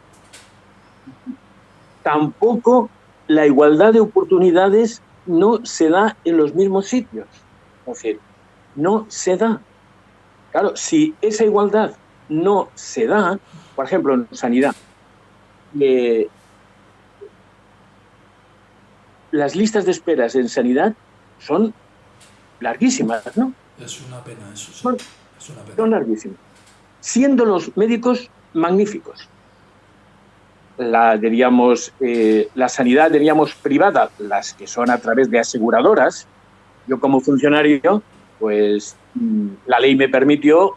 Tampoco la igualdad de oportunidades no se da en los mismos sitios. Es decir, no se da. Claro, si esa igualdad no se da, por ejemplo, en sanidad, las listas de esperas en sanidad son larguísimas, ¿no? Es una pena eso, sí. Es una pena. Son larguísimas. Siendo los médicos magníficos. La sanidad, diríamos, privada, las que son a través de aseguradoras, yo como funcionario, pues la ley me permitió,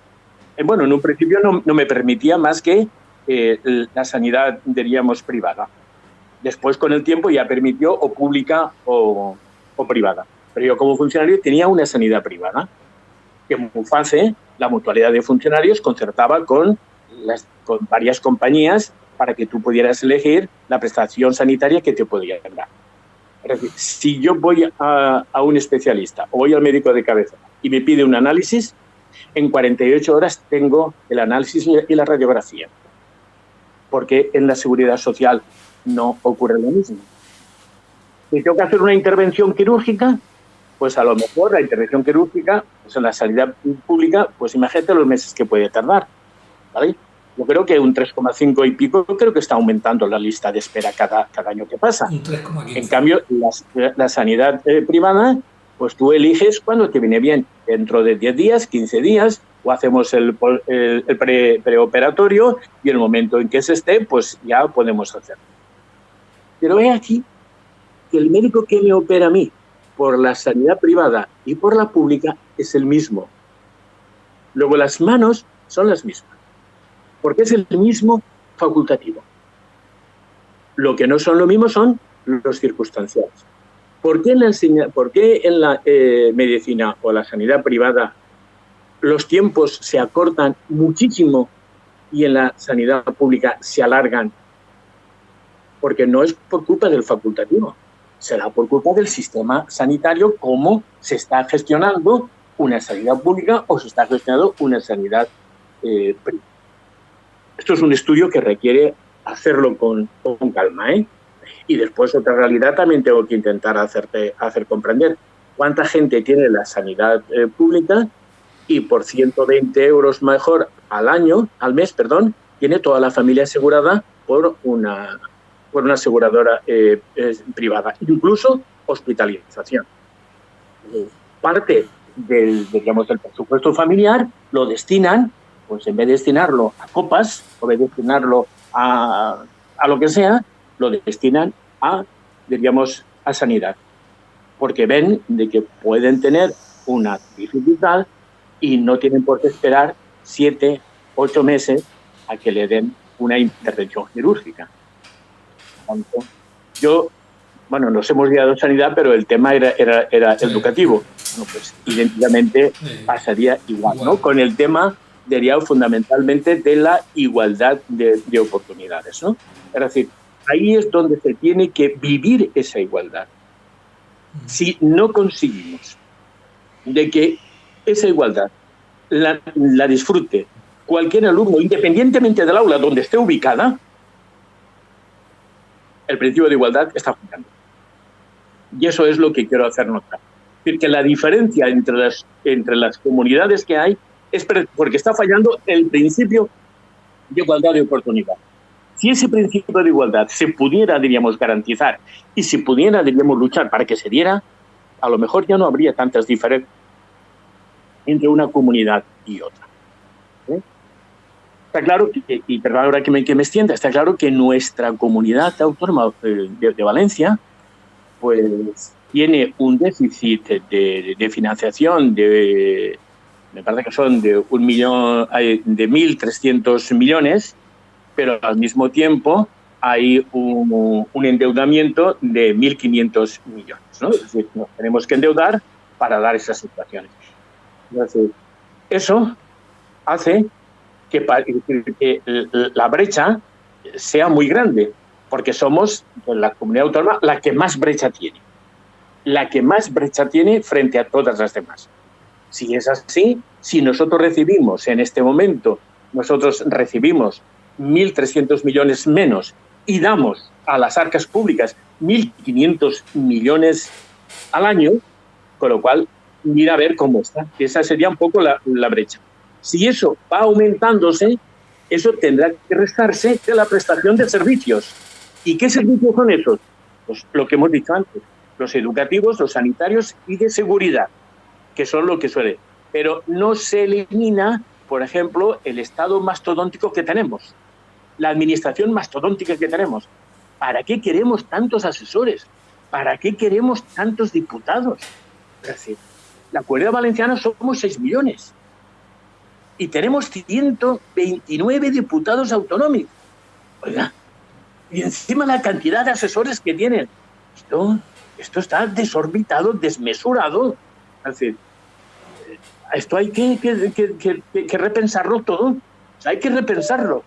bueno, en un principio no me permitía más que la sanidad, diríamos, privada. Después, con el tiempo, ya permitió o pública o privada. Pero yo como funcionario tenía una sanidad privada, que MUFACE, la mutualidad de funcionarios, concertaba con varias compañías para que tú pudieras elegir la prestación sanitaria que te podían dar. Es decir, si yo voy a un especialista o voy al médico de cabeza y me pide un análisis, en 48 horas tengo el análisis y la radiografía. Porque en la seguridad social no ocurre lo mismo. Si tengo que hacer una intervención quirúrgica, pues a lo mejor la intervención quirúrgica, pues en la sanidad pública, pues imagínate los meses que puede tardar, ¿vale? Yo creo que un 3,5 y pico, creo que está aumentando la lista de espera cada año que pasa. Un 3,15. En cambio, la sanidad privada, pues tú eliges cuando te viene bien, dentro de 10 días, 15 días, o hacemos el preoperatorio y en el momento en que se esté, pues ya podemos hacerlo. Pero he aquí que el médico que me opera a mí por la sanidad privada y por la pública es el mismo. Luego las manos son las mismas, porque es el mismo facultativo. Lo que no son lo mismo son los circunstanciales. ¿Por qué en la medicina o la sanidad privada los tiempos se acortan muchísimo y en la sanidad pública se alargan? Porque no es por culpa del facultativo, será por culpa del sistema sanitario, cómo se está gestionando una sanidad pública o se está gestionando una sanidad privada. Esto es un estudio que requiere hacerlo con calma, ¿eh? Y después otra realidad también tengo que intentar hacer comprender. ¿Cuánta gente tiene la sanidad pública y por 120 euros mejor al mes, tiene toda la familia asegurada por una aseguradora privada, incluso hospitalización? Parte del presupuesto familiar lo destinan, pues en vez de destinarlo a copas, o en vez de destinarlo a lo que sea, lo destinan a sanidad, porque ven de que pueden tener una dificultad y no tienen por qué esperar 7, 8 meses a que le den una intervención quirúrgica. Nos hemos guiado en sanidad, pero el tema era educativo. Bueno, pues idénticamente pasaría igual, ¿no? Con el tema, diría, fundamentalmente de la igualdad de oportunidades, ¿no? Es decir, ahí es donde se tiene que vivir esa igualdad. Si no conseguimos de que esa igualdad la disfrute cualquier alumno, independientemente del aula donde esté ubicada, el principio de igualdad está fallando. Y eso es lo que quiero hacer notar. Es decir, que la diferencia entre las comunidades que hay es porque está fallando el principio de igualdad de oportunidad. Si ese principio de igualdad se pudiera, diríamos, garantizar y se pudiera, diríamos, luchar para que se diera, a lo mejor ya no habría tantas diferencias entre una comunidad y otra. Está claro y perdón ahora que me extienda, está claro que nuestra comunidad autónoma de Valencia pues tiene un déficit de financiación me parece que son de 1.300 millones, pero al mismo tiempo hay un endeudamiento de 1.500 millones, ¿no? Es decir, nos tenemos que endeudar para dar esas situaciones. Entonces, eso hace que la brecha sea muy grande, porque somos la comunidad autónoma la que más brecha tiene. La que más brecha tiene frente a todas las demás. Si es así, si nosotros recibimos en este momento, nosotros recibimos 1.300 millones menos y damos a las arcas públicas 1.500 millones al año, con lo cual mira a ver cómo está. Esa sería un poco la brecha. Si eso va aumentándose, eso tendrá que restarse de la prestación de servicios. ¿Y qué servicios son esos? Pues lo que hemos dicho antes, los educativos, los sanitarios y de seguridad, que son lo que suele. Pero no se elimina, por ejemplo, el Estado mastodóntico que tenemos, la administración mastodóntica que tenemos. ¿Para qué queremos tantos asesores? ¿Para qué queremos tantos diputados? Es decir, la Comunidad Valenciana somos 6 millones y tenemos 129 diputados autonómicos. Oiga, y encima la cantidad de asesores que tienen. Esto está desorbitado, desmesurado. Es decir, esto hay que repensarlo todo. O sea, hay que repensarlo.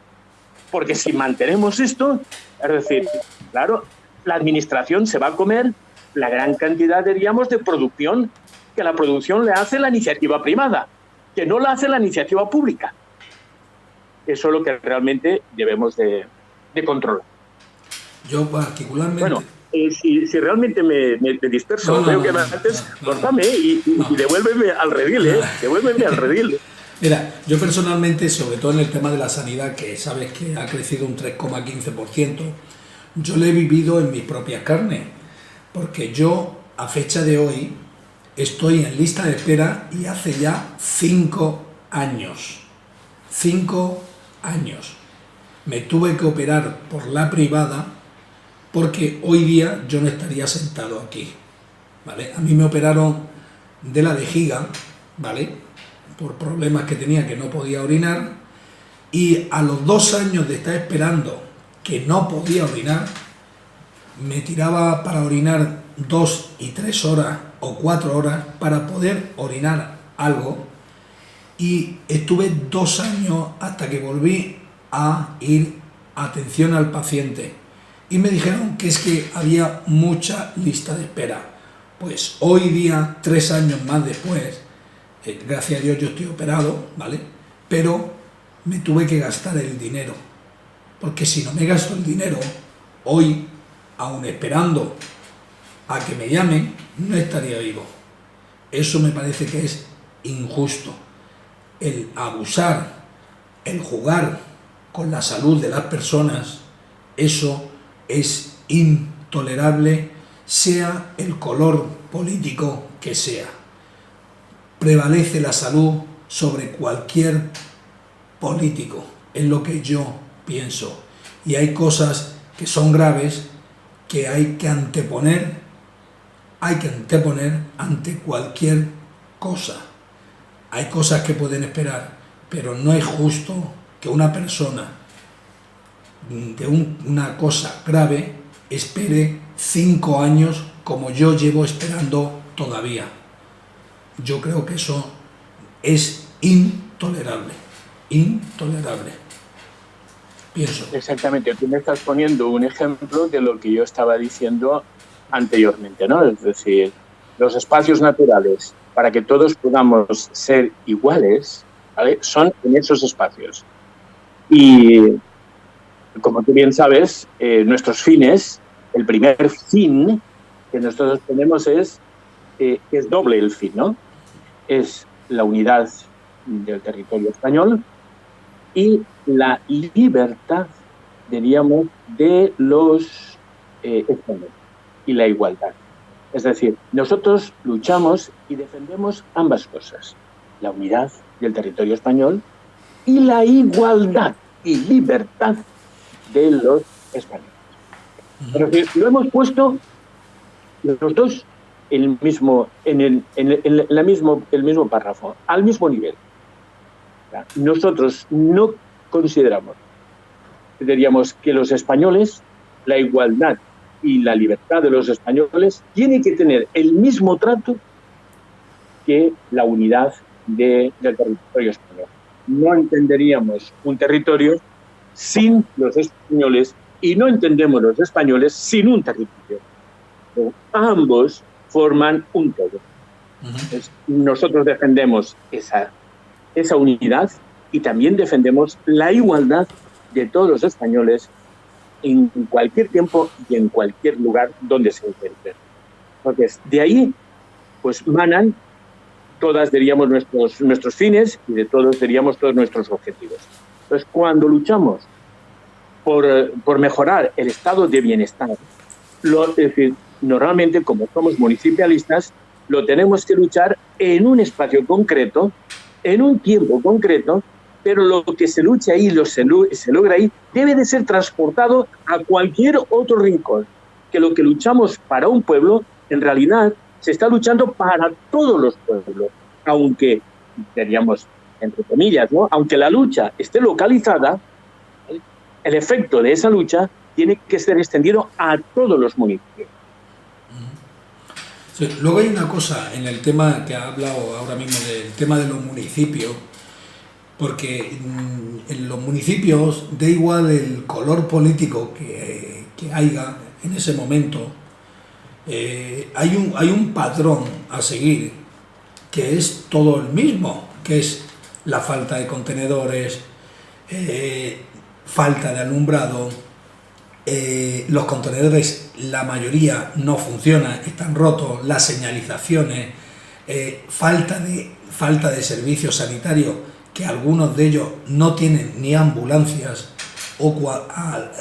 Porque si mantenemos esto, es decir, claro, la administración se va a comer la gran cantidad, diríamos, de producción, que la producción le hace la iniciativa privada, que no la hace la iniciativa pública. Eso es lo que realmente debemos de controlar. Yo particularmente... Bueno, si realmente me disperso, creo que antes, córtame y devuélveme al redil, devuélveme al redil. Mira, yo personalmente, sobre todo en el tema de la sanidad, que sabes que ha crecido un 3,15%, yo lo he vivido en mis propias carnes, porque yo, a fecha de hoy, estoy en lista de espera y hace ya 5 años. 5 años. Me tuve que operar por la privada porque hoy día yo no estaría sentado aquí, ¿vale? A mí me operaron de la vejiga, ¿vale?, por problemas que tenía, que no podía orinar, y a los 2 años de estar esperando que no podía orinar, me tiraba para orinar 2 y 3 horas o 4 horas para poder orinar algo, y estuve 2 años hasta que volví a ir a atención al paciente, y me dijeron que es que había mucha lista de espera. Pues hoy día, 3 años más después, gracias a Dios yo estoy operado, ¿vale? Pero me tuve que gastar el dinero, porque si no me gasto el dinero, hoy, aún esperando a que me llamen, no estaría vivo. Eso me parece que es injusto. El abusar, el jugar con la salud de las personas, eso es intolerable, sea el color político que sea. Prevalece la salud sobre cualquier político, es lo que yo pienso. Y hay cosas que son graves que hay que anteponer ante cualquier cosa. Hay cosas que pueden esperar, pero no es justo que una persona de una cosa grave espere 5 años como yo llevo esperando todavía. Yo creo que eso es intolerable, intolerable. Pienso. Exactamente, tú me estás poniendo un ejemplo de lo que yo estaba diciendo anteriormente, ¿no? Es decir, los espacios naturales, para que todos podamos ser iguales, ¿vale?, son en esos espacios. Y como tú bien sabes, nuestros fines, el primer fin que nosotros tenemos es doble el fin, ¿no? Es la unidad del territorio español y la libertad, diríamos, de los españoles y la igualdad. Es decir, nosotros luchamos y defendemos ambas cosas, la unidad del territorio español y la igualdad y libertad de los españoles. Pero lo hemos puesto los dos en el mismo párrafo, al mismo nivel. Nosotros no consideramos, diríamos, que los españoles, la igualdad y la libertad de los españoles tiene que tener el mismo trato que la unidad del territorio español. No entenderíamos un territorio sin los españoles y no entendemos los españoles sin un territorio. Ambos forman un todo. Entonces, nosotros defendemos esa unidad y también defendemos la igualdad de todos los españoles en cualquier tiempo y en cualquier lugar donde se encuentren. Entonces, de ahí, pues manan todas, diríamos, nuestros fines y de todos, diríamos, todos nuestros objetivos. Entonces, cuando luchamos por mejorar el estado de bienestar, es decir, normalmente, como somos municipalistas, lo tenemos que luchar en un espacio concreto, en un tiempo concreto, pero lo que se lucha ahí, se logra ahí, debe de ser transportado a cualquier otro rincón. Que lo que luchamos para un pueblo, en realidad, se está luchando para todos los pueblos, aunque, diríamos, entre comillas, ¿no? Aunque la lucha esté localizada, el efecto de esa lucha tiene que ser extendido a todos los municipios. Sí, luego hay una cosa en el tema que ha hablado ahora mismo del tema de los municipios, porque en los municipios, da igual el color político que haya en ese momento, hay un patrón a seguir que es todo el mismo, que es la falta de contenedores, falta de alumbrado, los contenedores, la mayoría no funcionan, están rotos, las señalizaciones, falta de servicios sanitarios, que algunos de ellos no tienen ni ambulancias, o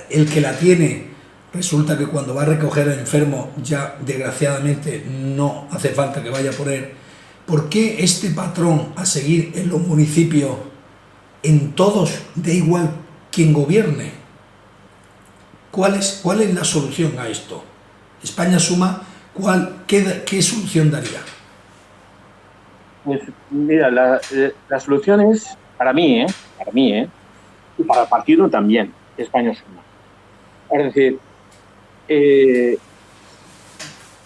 el que la tiene resulta que cuando va a recoger al enfermo ya desgraciadamente no hace falta que vaya por él. ¿Por qué este patrón a seguir en los municipios, en todos, da igual quien gobierne? ¿Cuál es la solución a esto? España Suma, ¿qué solución daría? Pues mira, la solución es, para mí, y para el partido también, España Suma. Es decir,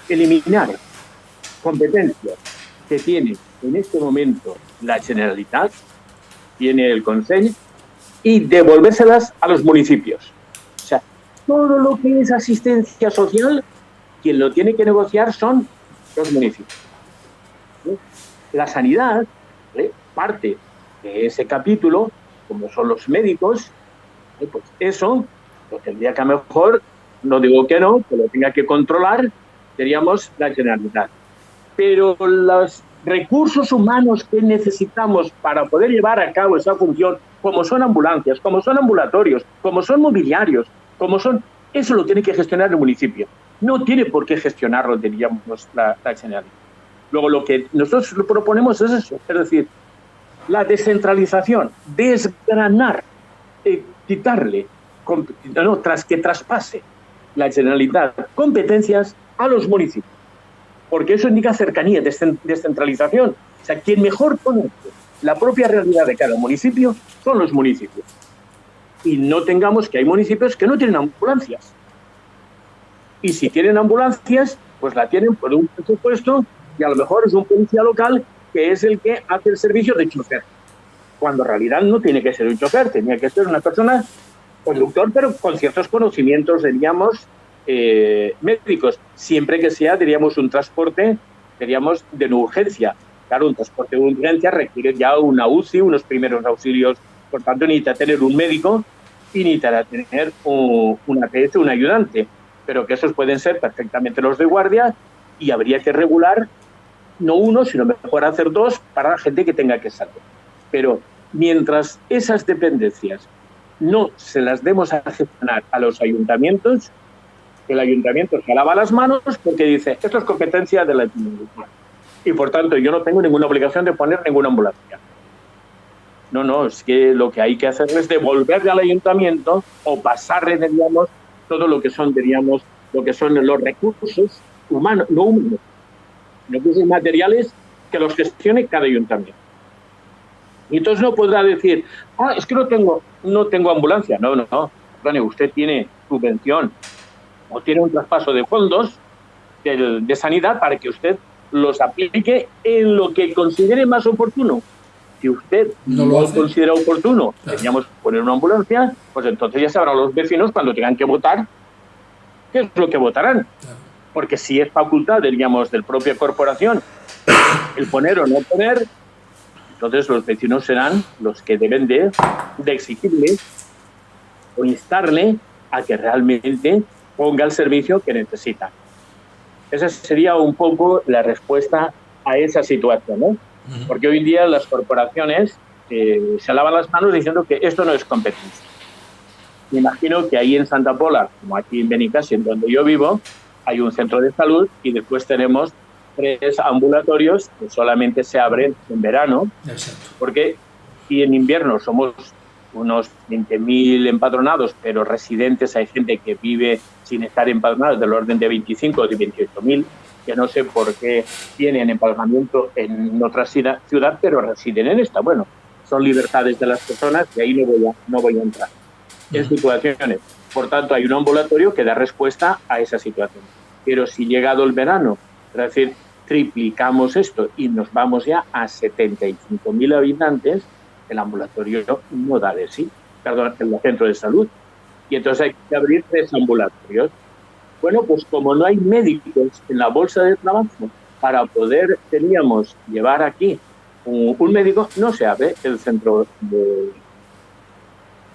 eliminar competencias que tiene en este momento la Generalitat, tiene el Consell, y devolvérselas a los municipios. O sea, todo lo que es asistencia social, quien lo tiene que negociar son los municipios. La sanidad, parte de ese capítulo, como son los médicos, pues eso lo tendría que a lo mejor, no digo que no, que lo tenga que controlar, diríamos, la Generalitat. Pero los recursos humanos que necesitamos para poder llevar a cabo esa función, como son ambulancias, como son ambulatorios, como son mobiliarios, eso lo tiene que gestionar el municipio. No tiene por qué gestionarlo, diríamos, la Generalitat. Luego, lo que nosotros proponemos es eso, es decir, la descentralización, desgranar, quitarle, tras que traspase la Generalitat competencias a los municipios, porque eso indica cercanía, descentralización. O sea, quien mejor conoce la propia realidad de cada municipio son los municipios. Y no tengamos que hay municipios que no tienen ambulancias. Y si tienen ambulancias, pues la tienen por un presupuesto y a lo mejor es un policía local que es el que hace el servicio de chofer. Cuando en realidad no tiene que ser un chofer, tenía que ser una persona conductor, pero con ciertos conocimientos, diríamos, médicos, siempre que sea, diríamos, un transporte, diríamos, de no urgencia. Claro, un transporte de urgencia requiere ya una UCI, unos primeros auxilios, por tanto necesita tener un médico y necesita tener un APS, un ayudante, pero que esos pueden ser perfectamente los de guardia y habría que regular no uno, sino mejor hacer dos para la gente que tenga que salir. Pero mientras esas dependencias no se las demos a gestionar a los ayuntamientos, el ayuntamiento se lava las manos porque dice, esto es competencia de la Generalitat. Y por tanto, yo no tengo ninguna obligación de poner ninguna ambulancia. No, es que lo que hay que hacer es devolverle al ayuntamiento o pasarle, diríamos, todo lo que son, diríamos, lo que son los recursos humanos, no humanos, recursos materiales que los gestione cada ayuntamiento. Y entonces no podrá decir, es que no tengo ambulancia. No, perdone, usted tiene subvención o tiene un traspaso de fondos de sanidad para que usted los aplique en lo que considere más oportuno. Si usted no lo considera oportuno, deberíamos poner una ambulancia, pues entonces ya sabrán los vecinos cuando tengan que votar qué es lo que votarán. porque si es facultad, digamos, del propia corporación el poner o no poner, entonces los vecinos serán los que deben de exigirle o instarle a que realmente ponga el servicio que necesita. Esa sería un poco la respuesta a esa situación, ¿no? Porque hoy en día las corporaciones se lavan las manos diciendo que esto no es competencia. Me imagino que ahí en Santa Pola, como aquí en Benicàssim, donde yo vivo, hay un centro de salud y después tenemos 3 ambulatorios que solamente se abren en verano. Exacto. Porque si en invierno somos unos 20.000 empadronados, pero residentes, hay gente que vive sin estar empadronados del orden de 25 o de 28.000, que no sé por qué tienen empadronamiento en otra ciudad, pero residen en esta. Bueno, son libertades de las personas y ahí no voy a entrar. En situaciones. Por tanto, hay un ambulatorio que da respuesta a esa situación. Pero si llegado el verano, es decir, triplicamos esto y nos vamos ya a 75.000 habitantes, el ambulatorio no da de sí, perdón, el centro de salud. Y entonces hay que abrir 3 ambulatorios. Bueno, pues como no hay médicos en la bolsa de trabajo para poder, teníamos, llevar aquí un médico, no se abre el centro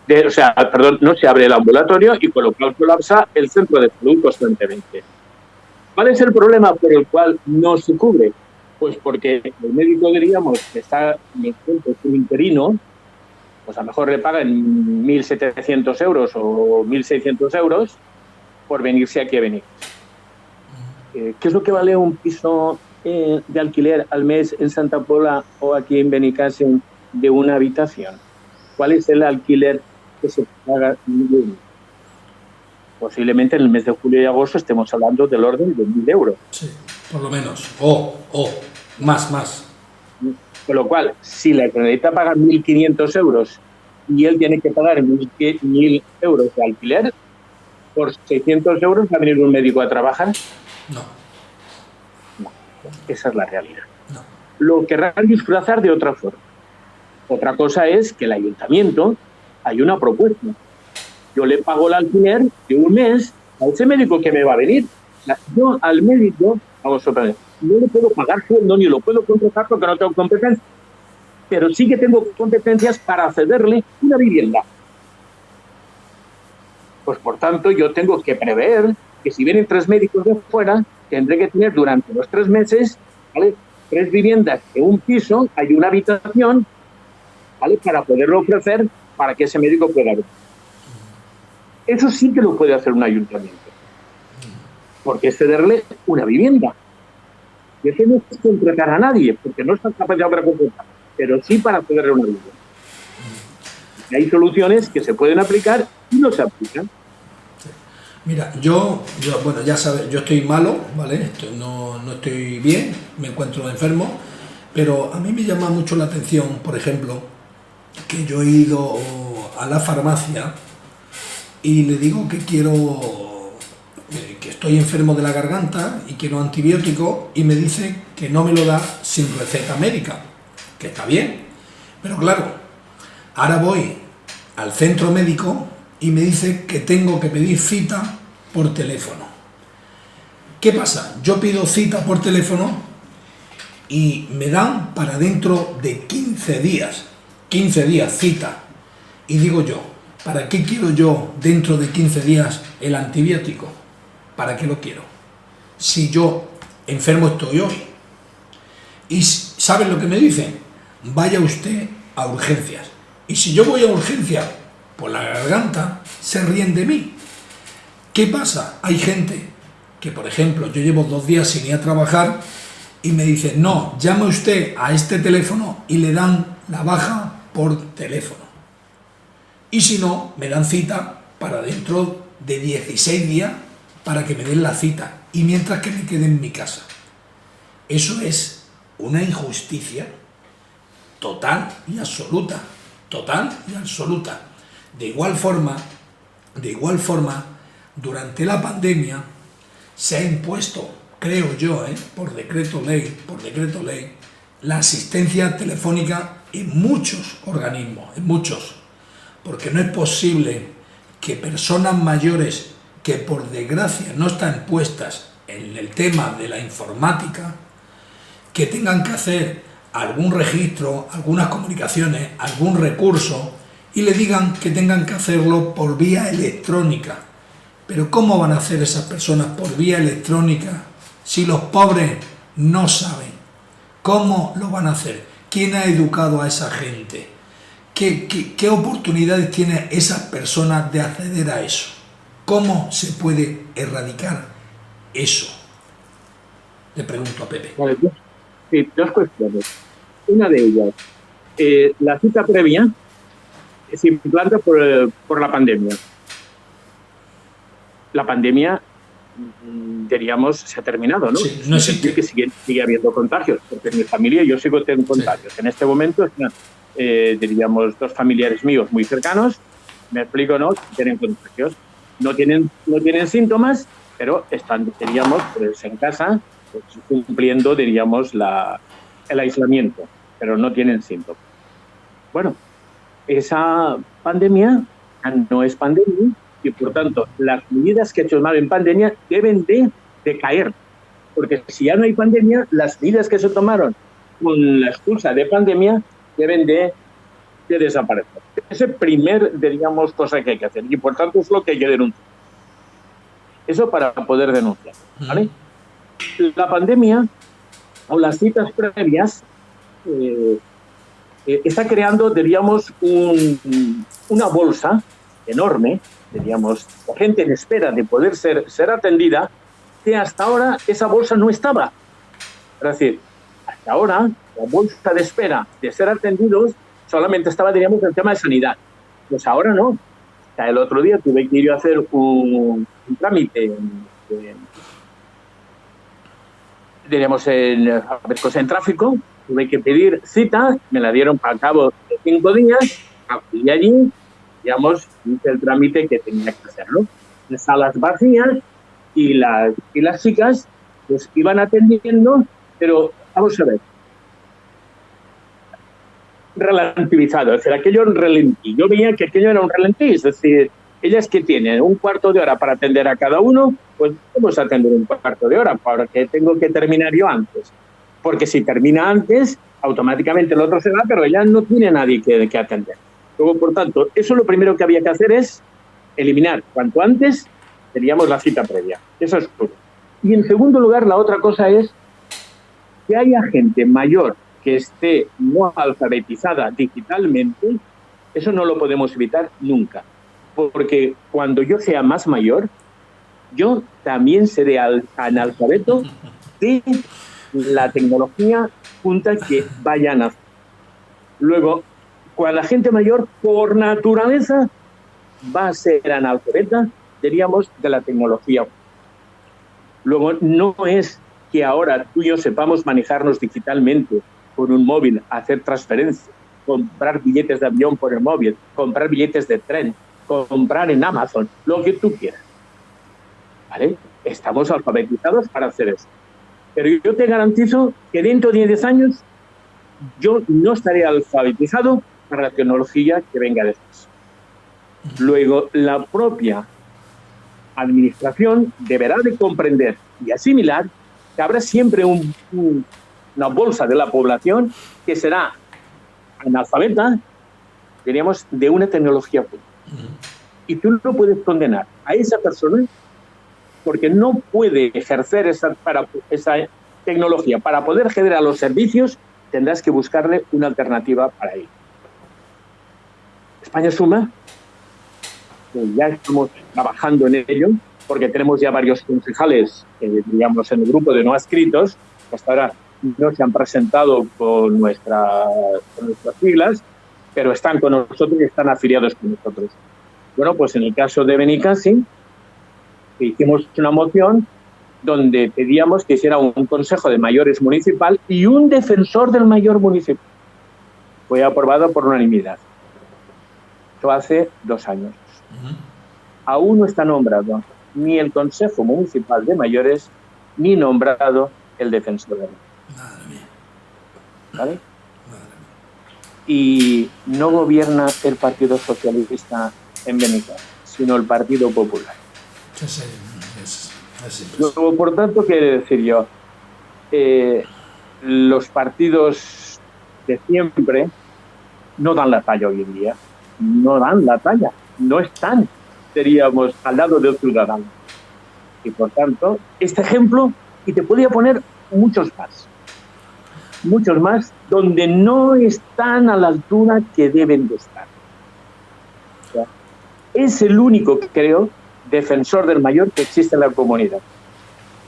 no se abre el ambulatorio y con lo cual colapsa el centro de salud constantemente. ¿Cuál es el problema por el cual no se cubre? Pues porque el médico, diríamos, que está en el centro, es un interino, pues a lo mejor le pagan 1.700 euros o 1.600 euros por venirse aquí a venir. ¿Qué es lo que vale un piso de alquiler al mes en Santa Pola o aquí en Benicàssim de una habitación? ¿Cuál es el alquiler que se paga? Posiblemente en el mes de julio y agosto estemos hablando del orden de 1.000 euros. Sí, por lo menos. O más. Con lo cual, si la Generalitat paga 1.500 euros y él tiene que pagar 1.000 euros de alquiler, por 600 euros va a venir un médico a trabajar. No. Esa es la realidad. No. Lo querrán disfrazar de otra forma. Otra cosa es que el ayuntamiento hay una propuesta. Yo le pago el alquiler de un mes a ese médico que me va a venir. Yo al médico, vamos a ver, no le puedo pagar sueldo ni lo puedo contratar porque no tengo competencias, pero sí que tengo competencias para cederle una vivienda. Pues por tanto yo tengo que prever que si vienen 3 médicos de fuera, tendré que tener durante los 3 meses, ¿vale?, 3 viviendas de un piso, hay una habitación, ¿vale?, para poderlo ofrecer para que ese médico pueda venir. Eso sí que lo puede hacer un ayuntamiento, porque es cederle una vivienda. Y eso no es contratar a nadie, porque no está capacitado para contratar, pero sí para cederle una vivienda. Y hay soluciones que se pueden aplicar y no se aplican. Mira, yo bueno, ya sabes, yo estoy malo, ¿vale? No estoy bien, me encuentro enfermo, pero a mí me llama mucho la atención, por ejemplo, que yo he ido a la farmacia y le digo que que estoy enfermo de la garganta y quiero antibiótico y me dice que no me lo da sin receta médica, que está bien, pero claro, ahora voy al centro médico y me dice que tengo que pedir cita por teléfono. ¿Qué pasa? Yo pido cita por teléfono y me dan para dentro de 15 días cita. Y digo yo, ¿para qué quiero yo dentro de 15 días el antibiótico? ¿Para qué lo quiero? Si yo enfermo estoy hoy. ¿Y saben lo que me dicen? Vaya usted a urgencias. Y si yo voy a urgencias por la garganta, se ríen de mí. ¿Qué pasa? Hay gente que, por ejemplo, yo llevo 2 días sin ir a trabajar y me dicen, no, llame usted a este teléfono y le dan la baja por teléfono. Y si no, me dan cita para dentro de 16 días para que me den la cita y mientras que me quede en mi casa. Eso es una injusticia total y absoluta. Total y absoluta. De igual forma, durante la pandemia se ha impuesto, creo yo, por decreto ley, la asistencia telefónica en muchos organismos, en muchos, porque no es posible que personas mayores que por desgracia no están puestas en el tema de la informática, que tengan que hacer algún registro, algunas comunicaciones, algún recurso, y le digan que tengan que hacerlo por vía electrónica. Pero ¿cómo van a hacer esas personas por vía electrónica si los pobres no saben? ¿Cómo lo van a hacer? ¿Quién ha educado a esa gente? ¿Qué oportunidades tienen esas personas de acceder a eso? ¿Cómo se puede erradicar eso? Le pregunto a Pepe. Vale, sí, dos cuestiones. Una de ellas, la cita previa se implanta por la pandemia. La pandemia, diríamos, se ha terminado, ¿no? Sí, no existe. Que sigue habiendo contagios, porque en mi familia yo sigo teniendo contagios. Sí. En este momento, diríamos, dos familiares míos muy cercanos, me explico, ¿no? Tienen contagios. No tienen síntomas, pero están, diríamos, pues, en casa, pues, cumpliendo, diríamos, el aislamiento, pero no tienen síntomas. Bueno, esa pandemia no es pandemia y, por tanto, las medidas que he tomado en pandemia deben de caer, porque si ya no hay pandemia, las medidas que se tomaron con la excusa de pandemia deben de desaparecer. Ese primer, diríamos, cosa que hay que hacer y, por tanto, es lo que hay que denunciar. Eso para poder denunciar, ¿vale? La pandemia o las citas previas está creando, diríamos, una bolsa enorme, diríamos, la gente en espera de poder ser atendida, que hasta ahora esa bolsa no estaba. Es decir, hasta ahora la bolsa de espera de ser atendidos solamente estaba, diríamos, el tema de sanidad. Pues ahora no. O sea, el otro día tuve que ir a hacer un trámite diríamos, en tráfico, tuve que pedir cita, me la dieron para cabo de 5 días, y allí, digamos, hice el trámite que tenía que hacerlo. Las salas vacías y las chicas pues iban atendiendo, pero vamos a ver, relativizado, es decir, aquello era un relentí. Yo veía que aquello era un relentí, es decir, ellas que tienen un cuarto de hora para atender a cada uno, pues vamos a atender un cuarto de hora, porque tengo que terminar yo antes. Porque si termina antes, automáticamente el otro se va, pero ella no tiene nadie que atender. Luego, por tanto, eso lo primero que había que hacer es eliminar cuanto antes, teníamos la cita previa. Eso es todo. Y en segundo lugar, la otra cosa es que haya gente mayor que esté no alfabetizada digitalmente, eso no lo podemos evitar nunca. Porque cuando yo sea más mayor, yo también seré analfabeto de la tecnología punta que vayan a hacer. Luego, cuando la gente mayor, por naturaleza, va a ser analfabeta, diríamos, de la tecnología. Luego, no es que ahora tú y yo sepamos manejarnos digitalmente con un móvil, hacer transferencias, comprar billetes de avión por el móvil, comprar billetes de tren, comprar en Amazon, lo que tú quieras. ¿Vale? Estamos alfabetizados para hacer eso. Pero yo te garantizo que dentro de 10 años yo no estaré alfabetizado para la tecnología que venga después. Luego, la propia administración deberá de comprender y asimilar que habrá siempre una bolsa de la población que será analfabeta, diríamos, de una tecnología pública. Y tú no puedes condenar a esa persona porque no puede ejercer esa tecnología. Para poder generar los servicios, tendrás que buscarle una alternativa para ello. España Suma, ya estamos trabajando en ello, porque tenemos ya varios concejales, digamos, en el grupo de no adscritos, que hasta ahora no se han presentado con nuestras siglas, pero están con nosotros y están afiliados con nosotros. Bueno, pues en el caso de Benicassim, hicimos una moción donde pedíamos que hiciera un consejo de mayores municipal y un defensor del mayor municipal. Fue aprobado por unanimidad. Esto hace 2 años. Aún no está nombrado ni el Consejo Municipal de Mayores ni nombrado el defensor del mayor. ¿Vale? Y no gobierna el Partido Socialista en Benicassim, sino el Partido Popular. Así pues. Luego, por tanto, quiere decir yo, los partidos de siempre no dan la talla hoy en día, no dan la talla, no están, diríamos, al lado del ciudadano. Y por tanto, este ejemplo, y te podría poner muchos más, donde no están a la altura que deben de estar. O sea, es el único, creo, defensor del mayor que existe en la comunidad.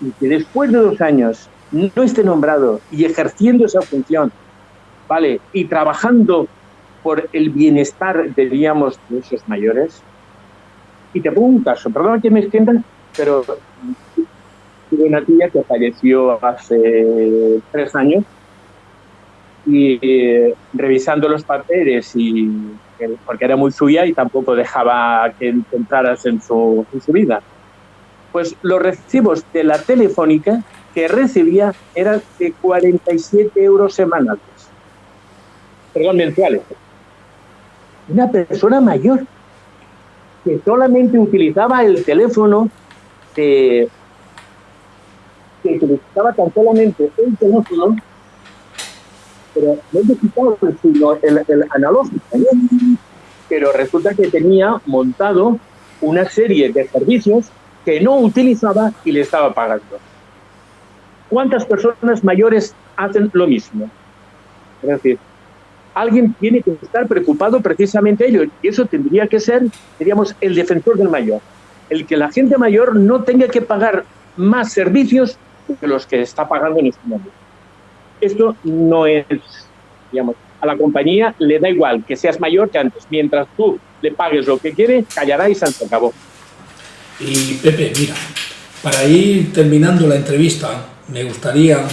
Y que después de 2 años no esté nombrado y ejerciendo esa función, ¿vale? Y trabajando por el bienestar, diríamos, de esos mayores. Y te pongo un caso, perdón que me extienda, pero tuve una tía que falleció hace 3 años y revisando los papeles, y porque era muy suya y tampoco dejaba que entraras en su vida, pues los recibos de la Telefónica que recibía eran de 47 euros semanales, perdón, mensuales. Una persona mayor que solamente utilizaba el teléfono, que utilizaba tan solamente el teléfono, pero no necesitaba sino el analógico, ¿no? Pero resulta que tenía montado una serie de servicios que no utilizaba y le estaba pagando. ¿Cuántas personas mayores hacen lo mismo? Es decir, alguien tiene que estar preocupado precisamente ello, y eso tendría que ser, diríamos, el defensor del mayor. El que la gente mayor no tenga que pagar más servicios que los que está pagando en este momento. Esto no es, digamos, a la compañía le da igual que seas mayor que antes. Mientras tú le pagues lo que quiere, callará y se acabó. Y Pepe, mira, para ir terminando la entrevista, me gustaría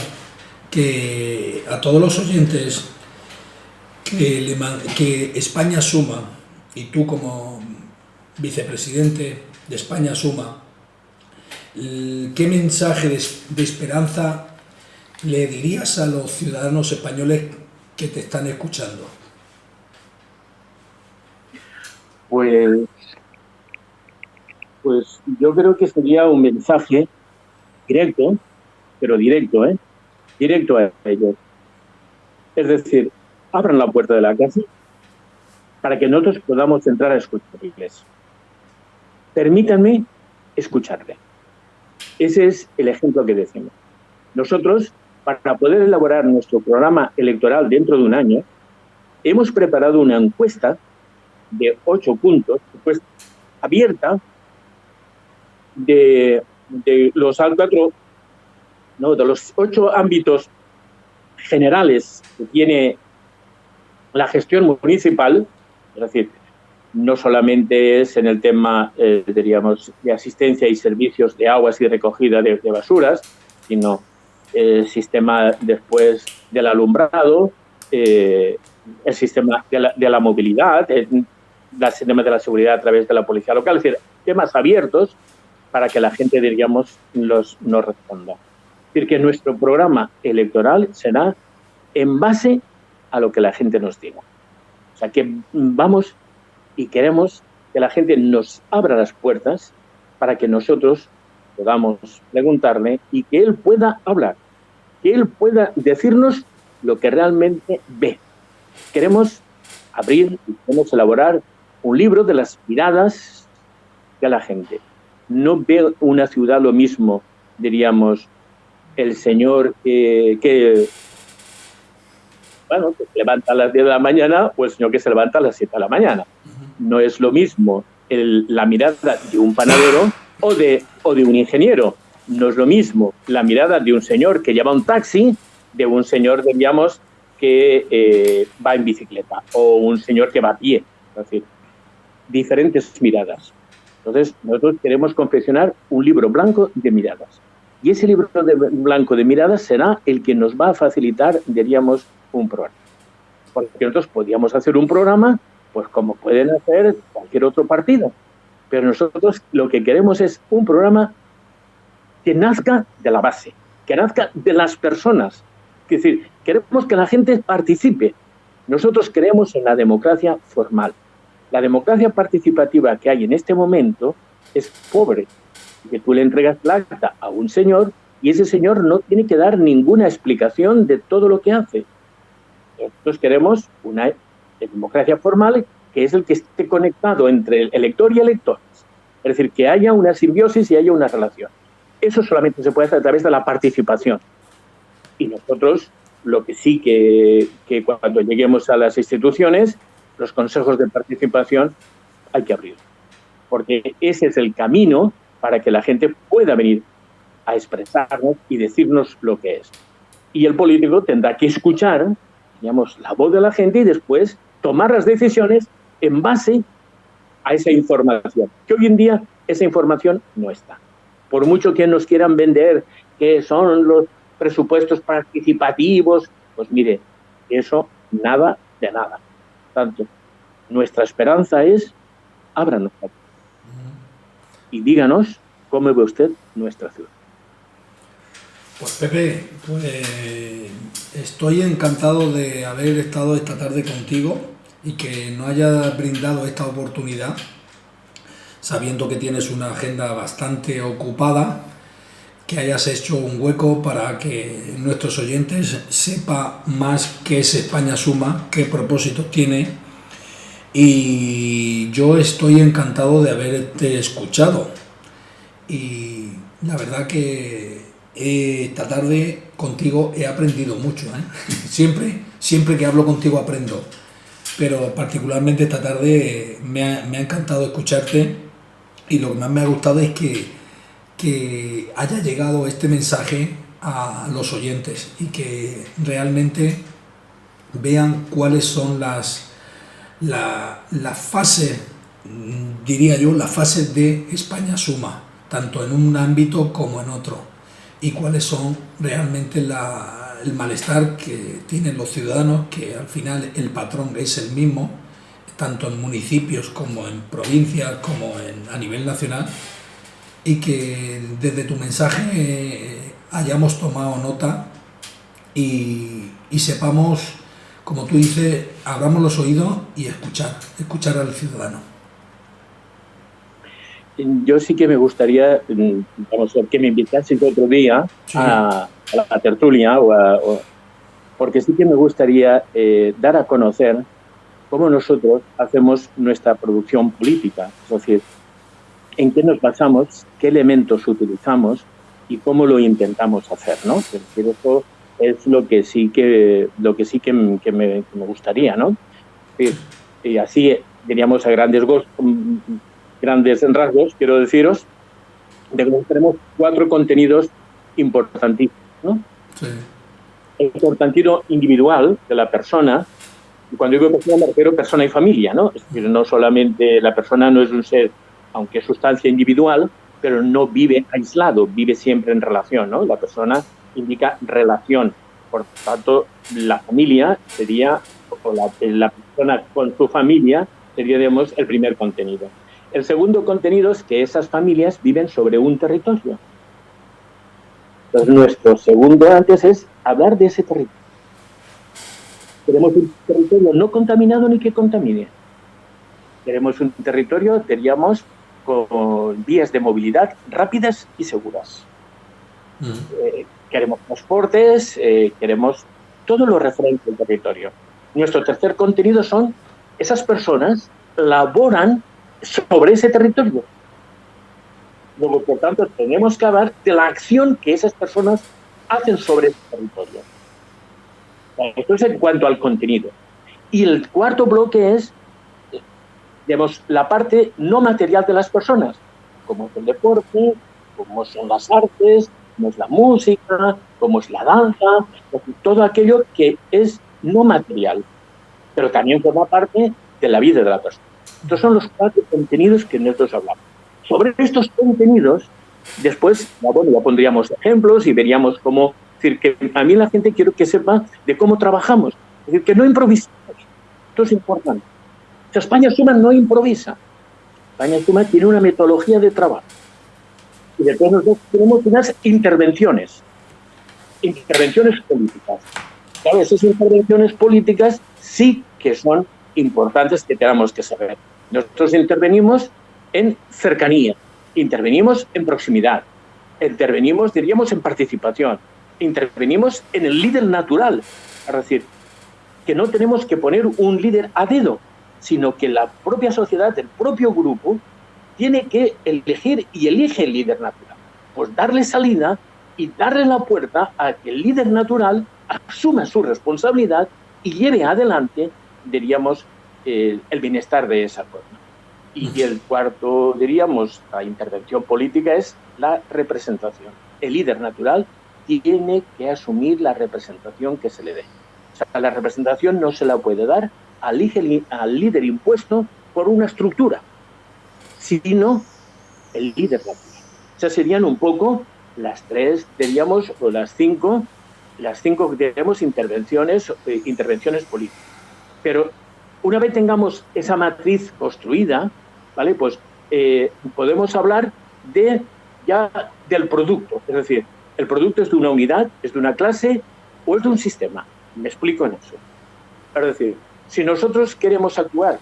que a todos los oyentes que España Suma, y tú como vicepresidente de España Suma, ¿qué mensaje de esperanza le dirías a los ciudadanos españoles que te están escuchando? Pues yo creo que sería un mensaje directo, pero directo a ellos. Es decir, abran la puerta de la casa para que nosotros podamos entrar a escucharles. Permítanme escucharle. Ese es el ejemplo que decimos. Nosotros, para poder elaborar nuestro programa electoral dentro de un año, hemos preparado una encuesta de 8 puntos, encuesta abierta, de los 8 ámbitos generales que tiene la gestión municipal. Es decir, no solamente es en el tema, diríamos, de asistencia y servicios de aguas y recogida de basuras, sino el sistema después del alumbrado, el sistema de la movilidad, el sistema de la seguridad a través de la policía local. Es decir, temas abiertos para que la gente, diríamos, nos responda. Es decir, que nuestro programa electoral será en base a lo que la gente nos diga. O sea, que vamos y queremos que la gente nos abra las puertas para que nosotros podamos preguntarle y que él pueda hablar, que él pueda decirnos lo que realmente ve. Queremos abrir y queremos elaborar un libro de las miradas de la gente. No ve una ciudad lo mismo, diríamos, el señor que se levanta a las 10 de la mañana o el señor que se levanta a las 7 de la mañana. No es lo mismo la mirada de un panadero o de un ingeniero. No es lo mismo la mirada de un señor que lleva un taxi de un señor, diríamos, que va en bicicleta o un señor que va a pie. Es decir, diferentes miradas. Entonces, nosotros queremos confeccionar un libro blanco de miradas. Y ese libro blanco de miradas será el que nos va a facilitar, diríamos, un programa. Porque nosotros podíamos hacer un programa, pues como pueden hacer cualquier otro partido. Pero nosotros lo que queremos es un programa que nazca de la base, que nazca de las personas. Es decir, queremos que la gente participe. Nosotros creemos en la democracia formal. La democracia participativa que hay en este momento es pobre. que tú le entregas la acta a un señor y ese señor no tiene que dar ninguna explicación de todo lo que hace. Nosotros queremos una democracia formal que es el que esté conectado entre el elector y electores. Es decir, que haya una simbiosis y haya una relación. Eso solamente se puede hacer a través de la participación. Y nosotros, lo que sí que cuando lleguemos a las instituciones, los consejos de participación hay que abrir. Porque ese es el camino para que la gente pueda venir a expresarnos y decirnos lo que es. Y el político tendrá que escuchar, digamos, la voz de la gente y después tomar las decisiones en base a esa información. Que hoy en día esa información no está. Por mucho que nos quieran vender que son los presupuestos participativos, pues mire, eso nada de nada. Tanto, nuestra esperanza es, ábranos y díganos cómo ve usted nuestra ciudad. Pues Pepe, pues estoy encantado de haber estado esta tarde contigo y que nos haya brindado esta oportunidad, sabiendo que tienes una agenda bastante ocupada, que hayas hecho un hueco para que nuestros oyentes sepan más qué es España Suma, qué propósito tiene, y yo estoy encantado de haberte escuchado. Y la verdad que esta tarde contigo he aprendido mucho, ¿eh? Siempre que hablo contigo aprendo, pero particularmente esta tarde me ha encantado escucharte, y lo que más me ha gustado es que haya llegado este mensaje a los oyentes y que realmente vean cuáles son las fases, diría yo, las fases de España Suma, tanto en un ámbito como en otro, y cuáles son realmente el malestar que tienen los ciudadanos, que al final el patrón es el mismo, tanto en municipios como en provincias, como a nivel nacional, y que desde tu mensaje hayamos tomado nota y sepamos, como tú dices, abramos los oídos y escuchar al ciudadano. Yo sí que me gustaría, vamos, que me invitases otro día, sí, a la tertulia, porque sí que me gustaría dar a conocer cómo nosotros hacemos nuestra producción política, es decir, en qué nos basamos, qué elementos utilizamos y cómo lo intentamos hacer, ¿no? Es decir, eso es lo que sí que me gustaría, ¿no? Y así, diríamos, a grandes rasgos, quiero deciros, de que tenemos 4 contenidos importantísimos, ¿no? Sí. El contenido individual de la persona, y cuando digo persona me refiero a persona y familia, ¿no? Es decir, no solamente la persona no es un ser, aunque es sustancia individual, pero no vive aislado, vive siempre en relación, ¿no? La persona indica relación. Por tanto, la familia sería, o la persona con su familia sería, digamos, el primer contenido. El segundo contenido es que esas familias viven sobre un territorio. Entonces, nuestro segundo antes es hablar de ese territorio. Queremos un territorio no contaminado ni que contamine. Queremos un territorio, diríamos, con vías de movilidad rápidas y seguras. Queremos transportes, queremos todo lo referente al territorio. Nuestro tercer contenido son esas personas laboran sobre ese territorio. Luego, por tanto, tenemos que hablar de la acción que esas personas hacen sobre ese territorio. Esto es en cuanto al contenido. Y el cuarto bloque es, digamos, la parte no material de las personas, como es el deporte, como son las artes, como es la música, como es la danza, todo aquello que es no material, pero también forma parte de la vida de la persona. Estos son los 4 contenidos que nosotros hablamos. Sobre estos contenidos, después, ya pondríamos ejemplos y veríamos cómo, es decir, que a mí la gente quiero que sepa de cómo trabajamos, es decir, que no improvisamos. Esto es importante. O sea, España Suma no improvisa. España Suma tiene una metodología de trabajo. Y después nosotros tenemos unas intervenciones políticas. Claro, esas intervenciones políticas sí que son importantes, que tenemos que saber. Nosotros intervenimos en cercanía, intervenimos en proximidad, intervenimos, diríamos, en participación, intervenimos en el líder natural, es decir, que no tenemos que poner un líder a dedo, sino que la propia sociedad, el propio grupo, tiene que elegir y elige el líder natural. Pues darle salida y darle la puerta a que el líder natural asuma su responsabilidad y lleve adelante, diríamos, el bienestar de esa forma. Y el cuarto, diríamos, la intervención política es la representación. El líder natural tiene que asumir la representación que se le dé. O sea, la representación no se la puede dar al líder impuesto por una estructura, sino el líder natural. Esas serían un poco las tres, diríamos, o las cinco, diríamos, intervenciones políticas. Pero una vez tengamos esa matriz construida, ¿vale? Pues podemos hablar del producto. Es decir, el producto es de una unidad, es de una clase o es de un sistema. Me explico en eso. Es decir, si nosotros queremos actuar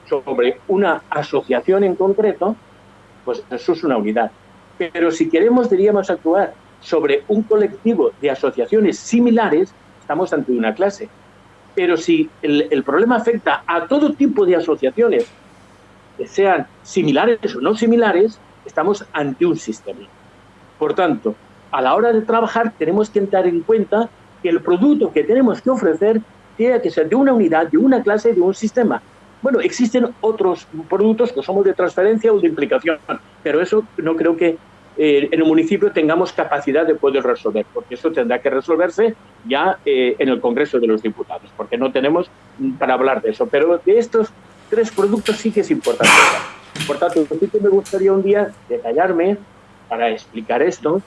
sobre una asociación en concreto, pues eso es una unidad. Pero si queremos, diríamos, actuar sobre un colectivo de asociaciones similares, estamos ante una clase. Pero si el problema afecta a todo tipo de asociaciones, que sean similares o no similares, estamos ante un sistema. Por tanto, a la hora de trabajar tenemos que tener en cuenta que el producto que tenemos que ofrecer tiene que ser de una unidad, de una clase, de un sistema. Bueno, existen otros productos que somos de transferencia o de implicación, pero eso no creo que en un municipio tengamos capacidad de poder resolver, porque eso tendrá que resolverse ya en el Congreso de los Diputados, porque no tenemos para hablar de eso. Pero de estos tres productos sí que es importante hablar. Por tanto, sí que me gustaría un día detallarme para explicar esto,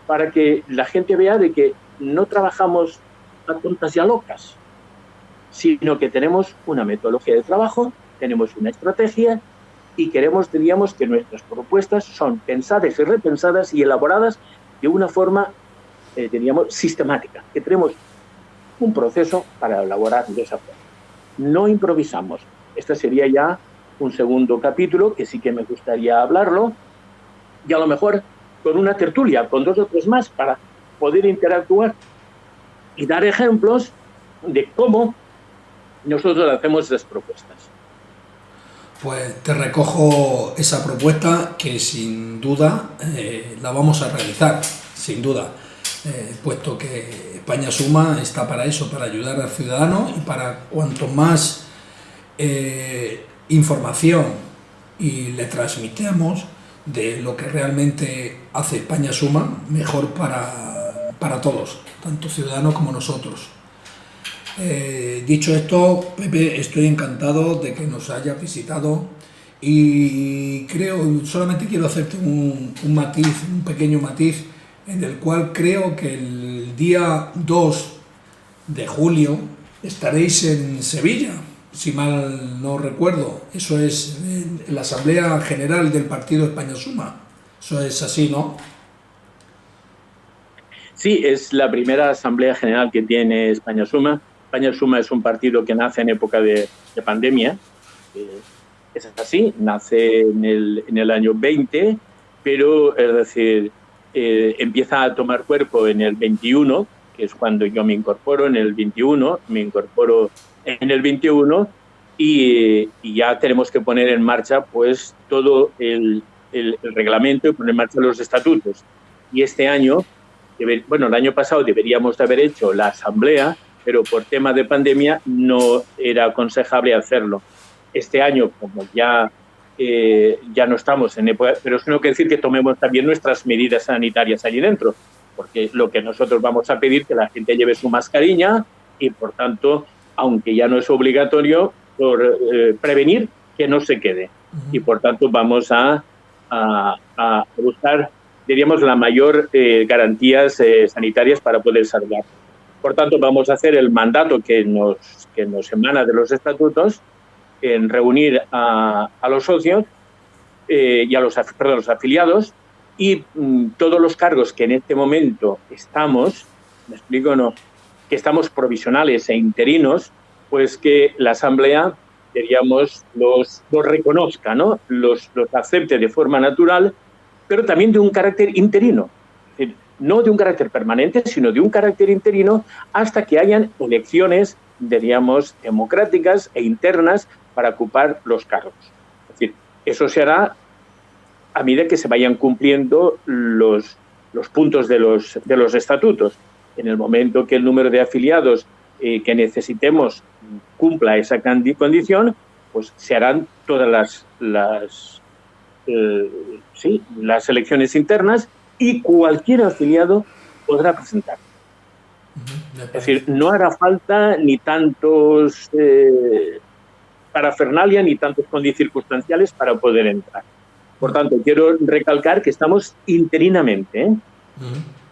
para que la gente vea de que no trabajamos a tontas y a locas, sino que tenemos una metodología de trabajo, tenemos una estrategia y diríamos, que nuestras propuestas son pensadas y repensadas y elaboradas de una forma, diríamos, sistemática, que tenemos un proceso para elaborar de esa forma. No improvisamos. Este sería ya un segundo capítulo que sí que me gustaría hablarlo, y a lo mejor con una tertulia, con 2 o 3 más, para poder interactuar y dar ejemplos de cómo nosotros hacemos esas propuestas. Pues te recojo esa propuesta que sin duda la vamos a realizar, sin duda, puesto que España Suma está para eso, para ayudar al ciudadano y para cuanto más información y le transmitamos de lo que realmente hace España Suma, mejor para todos, tanto ciudadanos como nosotros. Dicho esto, Pepe, estoy encantado de que nos hayas visitado y solamente quiero hacerte un pequeño matiz, en el cual creo que el día 2 de julio estaréis en Sevilla, si mal no recuerdo. Eso es en la Asamblea General del Partido España Suma. Eso es así, ¿no? Sí, es la primera Asamblea General que tiene España Suma. España Suma es un partido que nace en época de pandemia. Es así, nace en el año 20, pero es decir, empieza a tomar cuerpo en el 21, que es cuando yo me incorporo. En el 21, y ya tenemos que poner en marcha pues todo el reglamento y poner en marcha los estatutos. Y este año, el año pasado deberíamos de haber hecho la asamblea, pero por tema de pandemia no era aconsejable hacerlo. Este año, como ya no estamos en época, pero eso no quiere decir que tomemos también nuestras medidas sanitarias allí dentro, porque lo que nosotros vamos a pedir es que la gente lleve su mascarilla y, por tanto, aunque ya no es obligatorio, por prevenir que no se quede. Y, por tanto, vamos a buscar, diríamos, la mayor garantías sanitarias para poder salvar. Por tanto, vamos a hacer el mandato que nos emana de los estatutos, en reunir a los socios y a los afiliados, y todos los cargos que en este momento estamos, ¿me explico o no?, que estamos provisionales e interinos, pues que la Asamblea, diríamos, los reconozca, ¿no?, los acepte de forma natural pero también de un carácter interino. Es decir, no de un carácter permanente, sino de un carácter interino hasta que hayan elecciones, diríamos, democráticas e internas para ocupar los cargos. Es decir, eso se hará a medida que se vayan cumpliendo los puntos de los estatutos. En el momento que el número de afiliados que necesitemos cumpla esa condición, pues se harán todas las elecciones internas y cualquier afiliado podrá presentar. Es decir, no hará falta ni tantos parafernalia ni tantos condicircunstanciales para poder entrar. Por tanto, quiero recalcar que estamos interinamente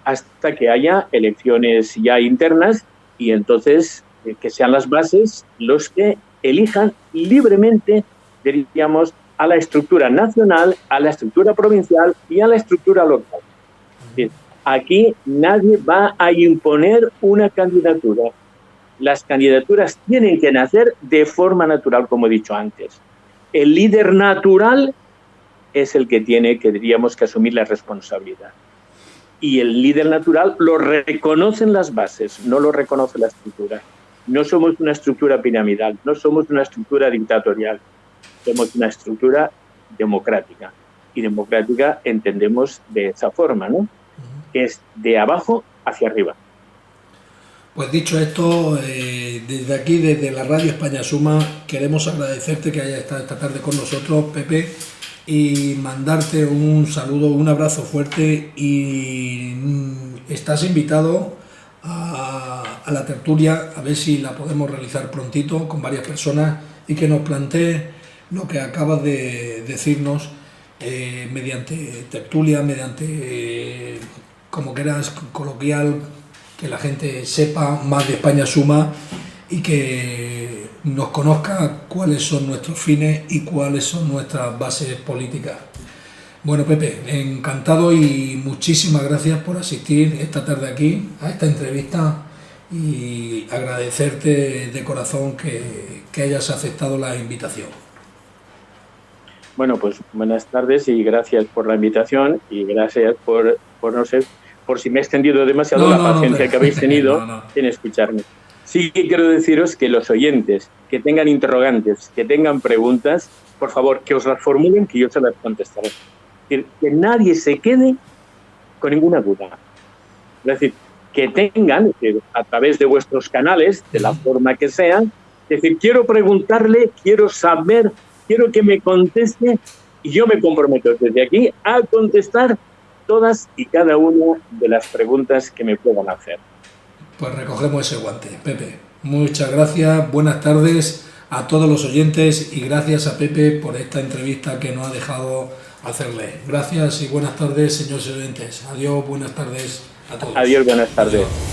hasta que haya elecciones ya internas y entonces que sean las bases los que elijan libremente, diríamos, a la estructura nacional, a la estructura provincial y a la estructura local. Es decir, aquí nadie va a imponer una candidatura. Las candidaturas tienen que nacer de forma natural, como he dicho antes. El líder natural es el que tiene, que diríamos, que asumir la responsabilidad. Y el líder natural lo reconocen las bases, no lo reconoce la estructura. No somos una estructura piramidal, no somos una estructura dictatorial, somos una estructura democrática. Y democrática entendemos de esa forma, ¿no? Que es de abajo hacia arriba. Pues dicho esto, desde aquí, desde la Radio España Suma, queremos agradecerte que hayas estado esta tarde con nosotros, Pepe, y mandarte un saludo, un abrazo fuerte, y estás invitado a la tertulia, a ver si la podemos realizar prontito con varias personas y que nos plantees lo que acabas de decirnos mediante tertulia, mediante como quieras, coloquial, que la gente sepa más de España Suma y que nos conozca cuáles son nuestros fines y cuáles son nuestras bases políticas. Bueno, Pepe, encantado y muchísimas gracias por asistir esta tarde aquí a esta entrevista y agradecerte de corazón que hayas aceptado la invitación. Bueno, pues buenas tardes y gracias por la invitación y gracias por no sé, por si me he extendido demasiado, la paciencia que habéis tenido en escucharme. Sí que quiero deciros que los oyentes que tengan interrogantes, que tengan preguntas, por favor, que os las formulen, que yo se las contestaré. Es decir, que nadie se quede con ninguna duda. Es decir, que tengan, a través de vuestros canales, de la forma que sean, es decir, quiero preguntarle, quiero saber, quiero que me conteste, y yo me comprometo desde aquí a contestar todas y cada una de las preguntas que me puedan hacer. Pues recogemos ese guante, Pepe. Muchas gracias, buenas tardes a todos los oyentes y gracias a Pepe por esta entrevista que nos ha dejado hacerle. Gracias y buenas tardes, señores oyentes. Adiós, buenas tardes a todos. Adiós, buenas tardes. Adiós.